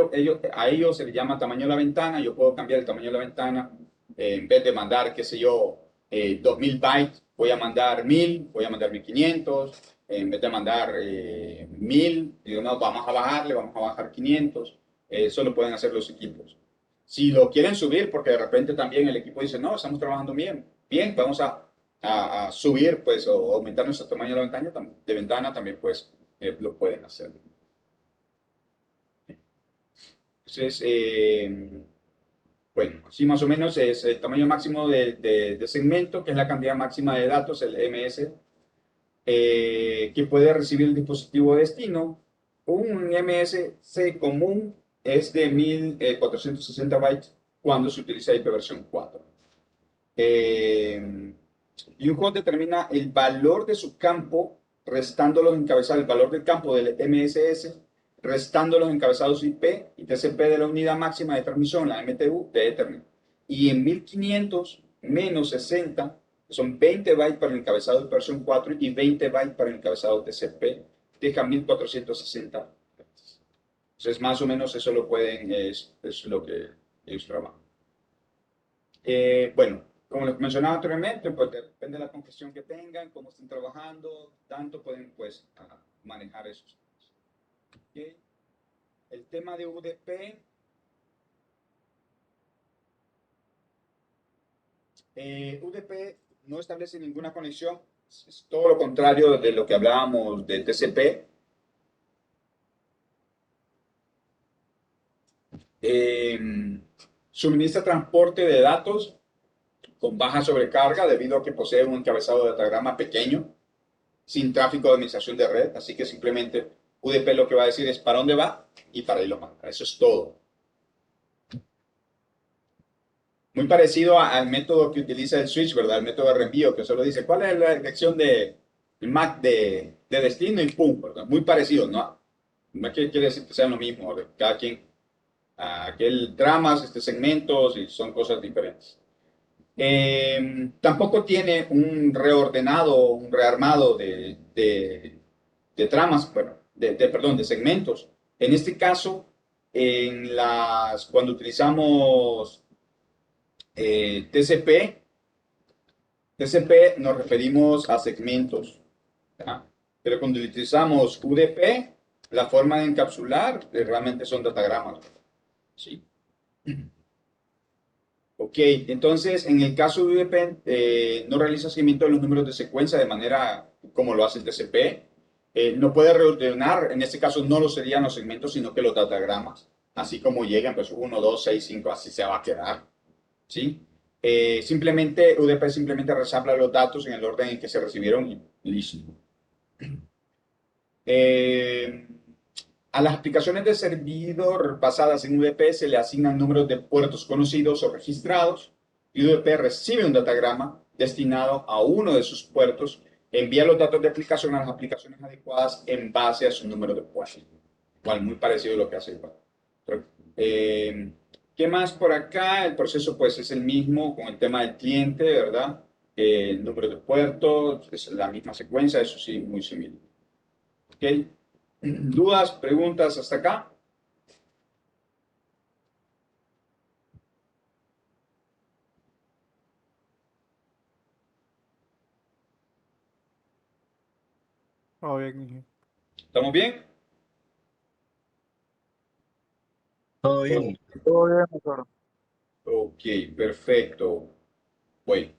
a ellos se les llama tamaño de la ventana, yo puedo cambiar el tamaño de la ventana, en vez de mandar, qué sé yo, 2000 bytes, voy a mandar 1000, voy a mandar 1500, en vez de mandar 1000, digo, no, vamos a bajarle, vamos a bajar 500, eso lo pueden hacer los equipos. Si lo quieren subir, porque de repente también el equipo dice, no, estamos trabajando bien, vamos a subir, pues, o aumentar nuestro tamaño de ventana también, pues, lo pueden hacer. Entonces, bueno, así más o menos es el tamaño máximo de segmento, que es la cantidad máxima de datos, el MS, que puede recibir el dispositivo de destino. Un MSC común es de 1460 bytes cuando se utiliza IPv4 4. Y un host determina el valor de su campo, restando los encabezados, el valor del campo del MSS, restando los encabezados IP y TCP de la unidad máxima de transmisión, la MTU, de Ethernet. Y en 1500 menos 60, son 20 bytes para el encabezado de versión 4 y 20 bytes para el encabezado TCP, deja 1460. Entonces, más o menos eso lo pueden, es lo que ellos trabajan. Bueno, como les mencionaba anteriormente, pues depende de la congestión que tengan, cómo estén trabajando, tanto pueden pues manejar esos. ¿Okay? El tema de UDP, UDP no establece ninguna conexión, es todo lo contrario de lo que hablábamos de TCP. Suministra transporte de datos con baja sobrecarga debido a que posee un encabezado de datagrama pequeño, sin tráfico de administración de red, así que simplemente UDP lo que va a decir es para dónde va y para ahí lo manda. Eso es todo. Muy parecido al método que utiliza el switch, ¿verdad? El método de reenvío, que solo dice cuál es la dirección de MAC de destino y pum, ¿verdad? Muy parecido, ¿no? No quiere decir que sean lo mismo, ¿verdad? Cada quien, aquel tramas, segmentos y son cosas diferentes. Tampoco tiene un reordenado, un rearmado de tramas, bueno, perdón, de segmentos. En este caso, cuando utilizamos TCP nos referimos a segmentos, ¿verdad? Pero cuando utilizamos UDP, la forma de encapsular realmente son datagramas, ¿sí? Ok, entonces en el caso de UDP no realiza seguimiento de los números de secuencia de manera como lo hace el TCP. No puede reordenar, en este caso no lo serían los segmentos, sino que los datagramas, así como llegan, pues 1, 2, 6, 5, así se va a quedar, ¿sí? UDP simplemente resambla los datos en el orden en que se recibieron y listo. A las aplicaciones de servidor basadas en UDP se le asignan números de puertos conocidos o registrados y UDP recibe un datagrama destinado a uno de sus puertos, envía los datos de aplicación a las aplicaciones adecuadas en base a su número de puertos. Igual, muy parecido a lo que hace igual. ¿Qué más por acá? El proceso pues es el mismo con el tema del cliente, ¿verdad? El número de puertos, es la misma secuencia, eso sí, muy similar. ¿Ok? ¿Dudas, preguntas hasta acá? Todo bien, Inge. ¿Estamos bien? Todo bien. Todo bien, doctor. Ok, perfecto. Bueno.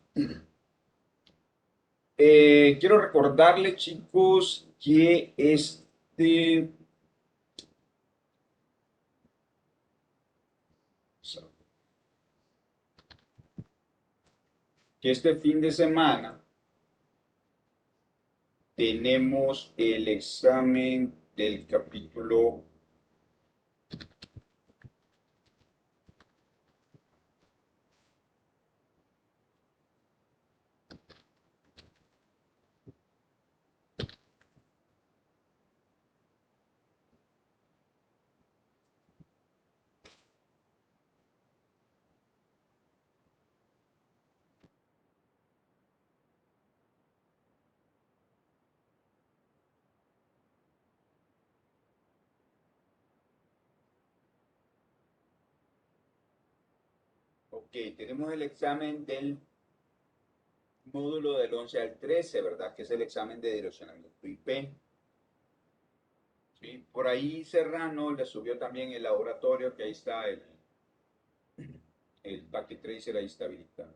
Quiero recordarle, chicos, que este fin de semana tenemos el examen del capítulo Ok, tenemos el examen del módulo del 11 al 13, ¿verdad? Que es el examen de direccionamiento IP. ¿Sí? Por ahí Serrano le subió también el laboratorio, que ahí está el packet tracer, ahí está habilitado.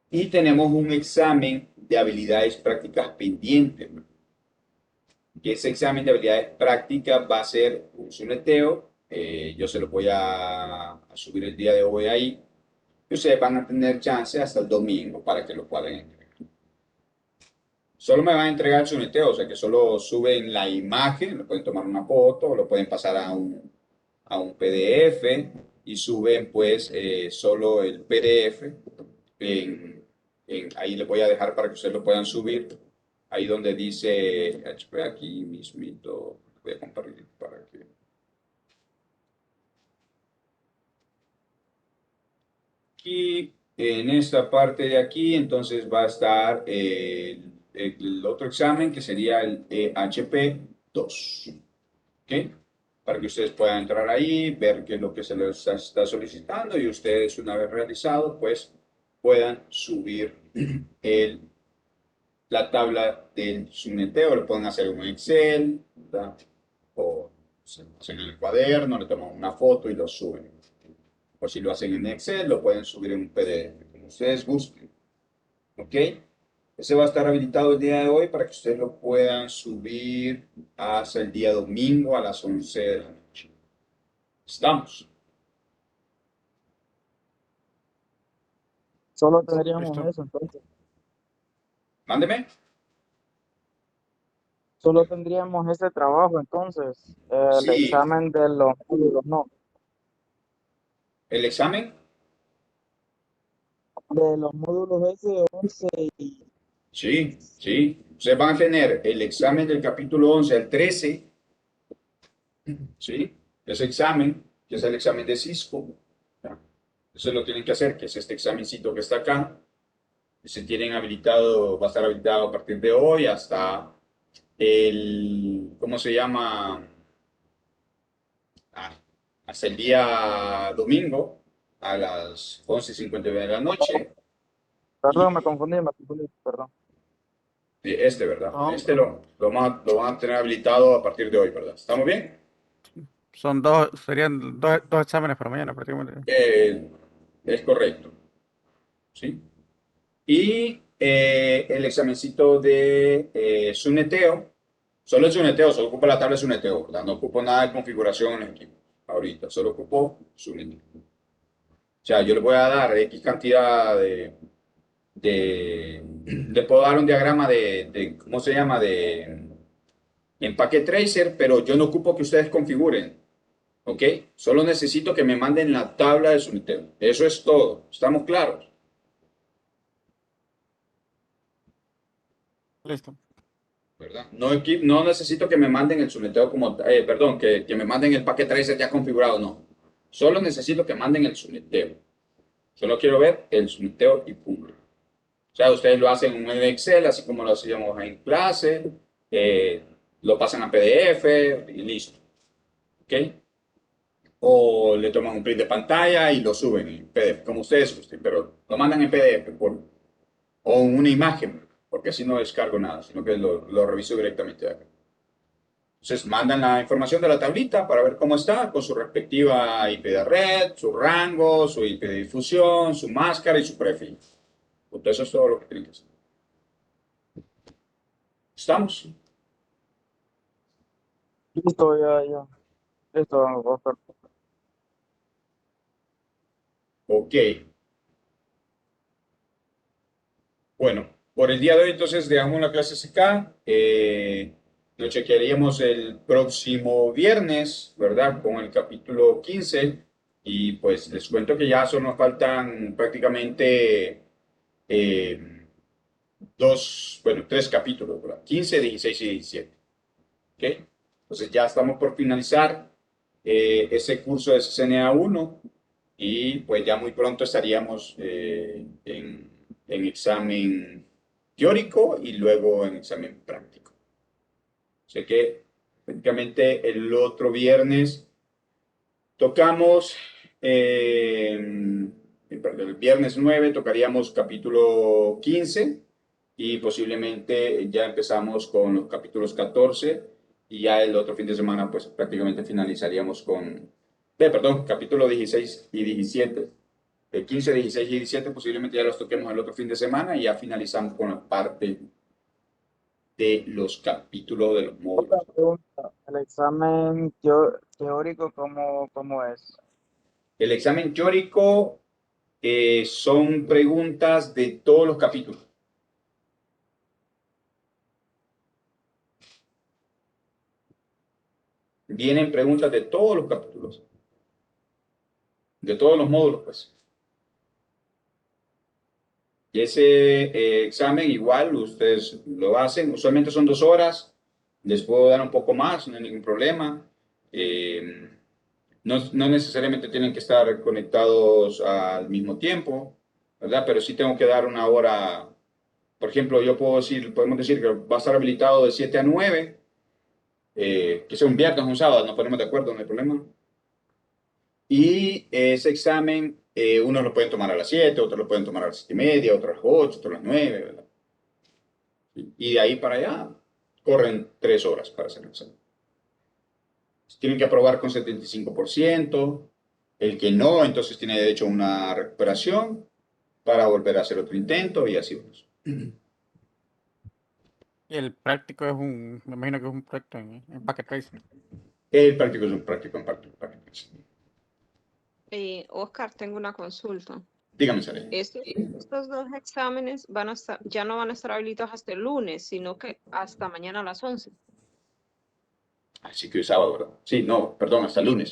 Y tenemos un examen de habilidades prácticas pendiente, ¿no? Que ese examen de habilidades prácticas va a ser un suneteo. Yo se lo voy a subir el día de hoy ahí. Y ustedes van a tener chance hasta el domingo para que lo puedan entregar. Solo me van a entregar el suneteo, o sea que solo suben la imagen, lo pueden tomar una foto, lo pueden pasar a un PDF y suben pues solo el PDF. Ahí les voy a dejar para que ustedes lo puedan subir. Ahí donde dice HP, aquí mismito, voy a compartir para que... Aquí, en esta parte de aquí, entonces va a estar el otro examen que sería el HP 2. ¿Ok? Para que ustedes puedan entrar ahí, ver qué es lo que se les está solicitando y ustedes una vez realizado, pues puedan subir la tabla del suneteo, lo pueden hacer en un Excel, ¿verdad? O se lo hacen en el cuaderno, le toman una foto y lo suben. O si lo hacen en Excel, lo pueden subir en un PDF, como ustedes gusten. ¿Ok? Ese va a estar habilitado el día de hoy para que ustedes lo puedan subir hasta el día domingo a las 11 de la noche. ¿Estamos? Solo tendríamos Listo. eso, entonces. Mándeme. Solo tendríamos ese trabajo, entonces. El Sí, examen de los módulos, no. el examen. De los módulos S11 y... Sí, sí. Ustedes van a tener el examen del capítulo 11 al 13. ¿Sí? Ese examen, que es el examen de Cisco. ¿Ya? Eso lo tienen que hacer, que es este examencito que está acá. Se tienen habilitado, va a estar habilitado a partir de hoy hasta ¿cómo se llama? Ah, hasta el día domingo a las 11:59 de la noche. Perdón, Y me confundí, perdón. ¿verdad? Son, Lo van a tener habilitado a partir de hoy, ¿verdad? ¿Estamos bien? son dos, serían dos exámenes para mañana prácticamente. Eh, es correcto, ¿sí? Y el examencito de Suneteo, solo el Suneteo, solo ocupa la tabla de Suneteo, ¿verdad? No ocupo nada de configuración en el equipo ahorita, solo ocupo Suneteo. O sea, yo le voy a dar X cantidad le puedo dar un diagrama ¿cómo se llama? De empaque tracer, pero yo no ocupo que ustedes configuren, ¿ok? Solo necesito que me manden la tabla de Suneteo. Eso es todo. ¿Estamos claros? Listo. ¿Verdad? No, no necesito que me manden el suneteo como, perdón, que me manden el paquete tracer ya configurado, no. Solo necesito que manden el suneteo. Solo quiero ver el suneteo y punto. O sea, ustedes lo hacen en un Excel, así como lo hacíamos en clase, lo pasan a PDF y listo. ¿Ok? O le toman un print de pantalla y lo suben en PDF, como ustedes gusten, pero lo mandan en PDF o en una imagen, porque así no descargo nada, sino que lo reviso directamente de acá. Entonces mandan la información de la tablita para ver cómo está con su respectiva IP de red, su rango, su IP de difusión, su máscara y su perfil. Entonces eso es todo lo que tienen que hacer. ¿Estamos? Listo, ya. Listo, Oscar. Ok. Bueno, por el día de hoy entonces dejamos la clase acá. Lo chequearíamos el próximo viernes, ¿verdad? Con el capítulo 15. Y pues les cuento que ya solo nos faltan prácticamente tres capítulos, ¿verdad? 15, 16 y 17. ¿Ok? Entonces ya estamos por finalizar ese curso de CCNA 1 y pues ya muy pronto estaríamos en examen teórico y luego en examen práctico. Sé que prácticamente el otro viernes tocamos el viernes 9 tocaríamos capítulo 15 y posiblemente ya empezamos con los capítulos 14 y ya el otro fin de semana pues prácticamente finalizaríamos con, perdón, capítulo 16 y 17. El 15, 16 y 17 posiblemente ya los toquemos el otro fin de semana y ya finalizamos con la parte de los capítulos de los módulos. Otra pregunta, ¿el examen teórico cómo es? El examen teórico son preguntas de todos los capítulos. Vienen preguntas de todos los capítulos. De todos los módulos, pues. Y ese examen igual ustedes lo hacen. Usualmente son 2 horas. Les puedo dar un poco más, no hay ningún problema. No necesariamente tienen que estar conectados al mismo tiempo, ¿verdad? Pero sí tengo que dar una hora. Por ejemplo, podemos decir que va a estar habilitado de 7 a 9, que sea un viernes o un sábado, nos ponemos de acuerdo, no hay problema. Y ese examen, unos lo pueden tomar a las 7, otros lo pueden tomar a las 7:30, otros a las 8, otros a las 9, ¿verdad? Y de ahí para allá corren 3 horas para hacer el examen. Tienen que aprobar con 75%. El que no, entonces tiene derecho a una recuperación para volver a hacer otro intento y así vamos. Y el práctico es me imagino que es un proyecto en Packet Tracer. El práctico es un práctico en práctico. Oscar, tengo una consulta. Dígame, Sara. Estos 2 exámenes ya no van a estar habilitados hasta el lunes, sino que hasta mañana a las 11. Así que hoy es sábado, ¿verdad? Sí, no, perdón, hasta el lunes.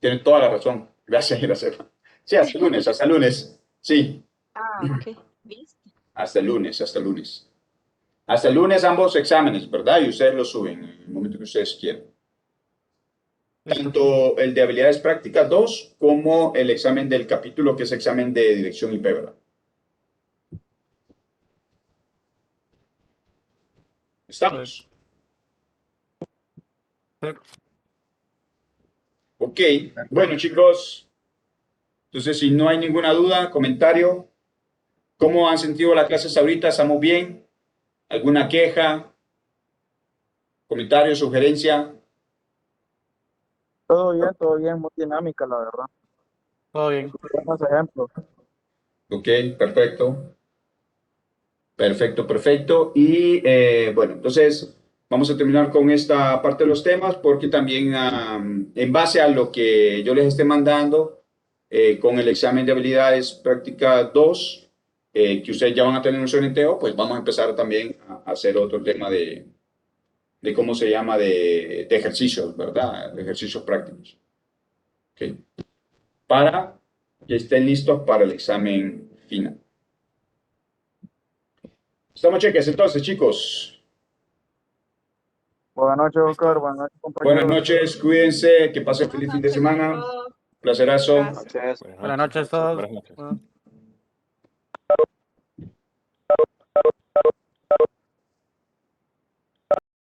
Tienen toda la razón. Gracias, Iracema. Sí, hasta el lunes, hasta el lunes. Sí. Ok. ¿Viste? Hasta el lunes, hasta el lunes. Hasta el lunes ambos exámenes, ¿verdad? Y ustedes los suben en el momento que ustedes quieran. Tanto el de habilidades prácticas 2 como el examen del capítulo que es examen de dirección IP, ¿verdad? ¿Estamos? Ok, bueno chicos, entonces si no hay ninguna duda, comentario, ¿cómo han sentido las clases ahorita? ¿Estamos bien? ¿Alguna queja? ¿Comentario, sugerencia? Todo bien, muy dinámica, la verdad. Todo bien. Buenos ejemplos. Ok, perfecto. Perfecto. Y bueno, entonces vamos a terminar con esta parte de los temas porque también en base a lo que yo les esté mandando con el examen de habilidades práctica 2, que ustedes ya van a tener un sorteo, pues vamos a empezar también a hacer otro tema de cómo se llama, de ejercicios, ¿verdad? De ejercicios prácticos. Ok. Para que estén listos para el examen final. Estamos cheques entonces, chicos. Buenas noches, Oscar. Buenas noches, compañeros. Buenas noches, cuídense, que pasen feliz fin de semana. Placerazo. Gracias. Noches. Buenas noches a todos. Buenas noches.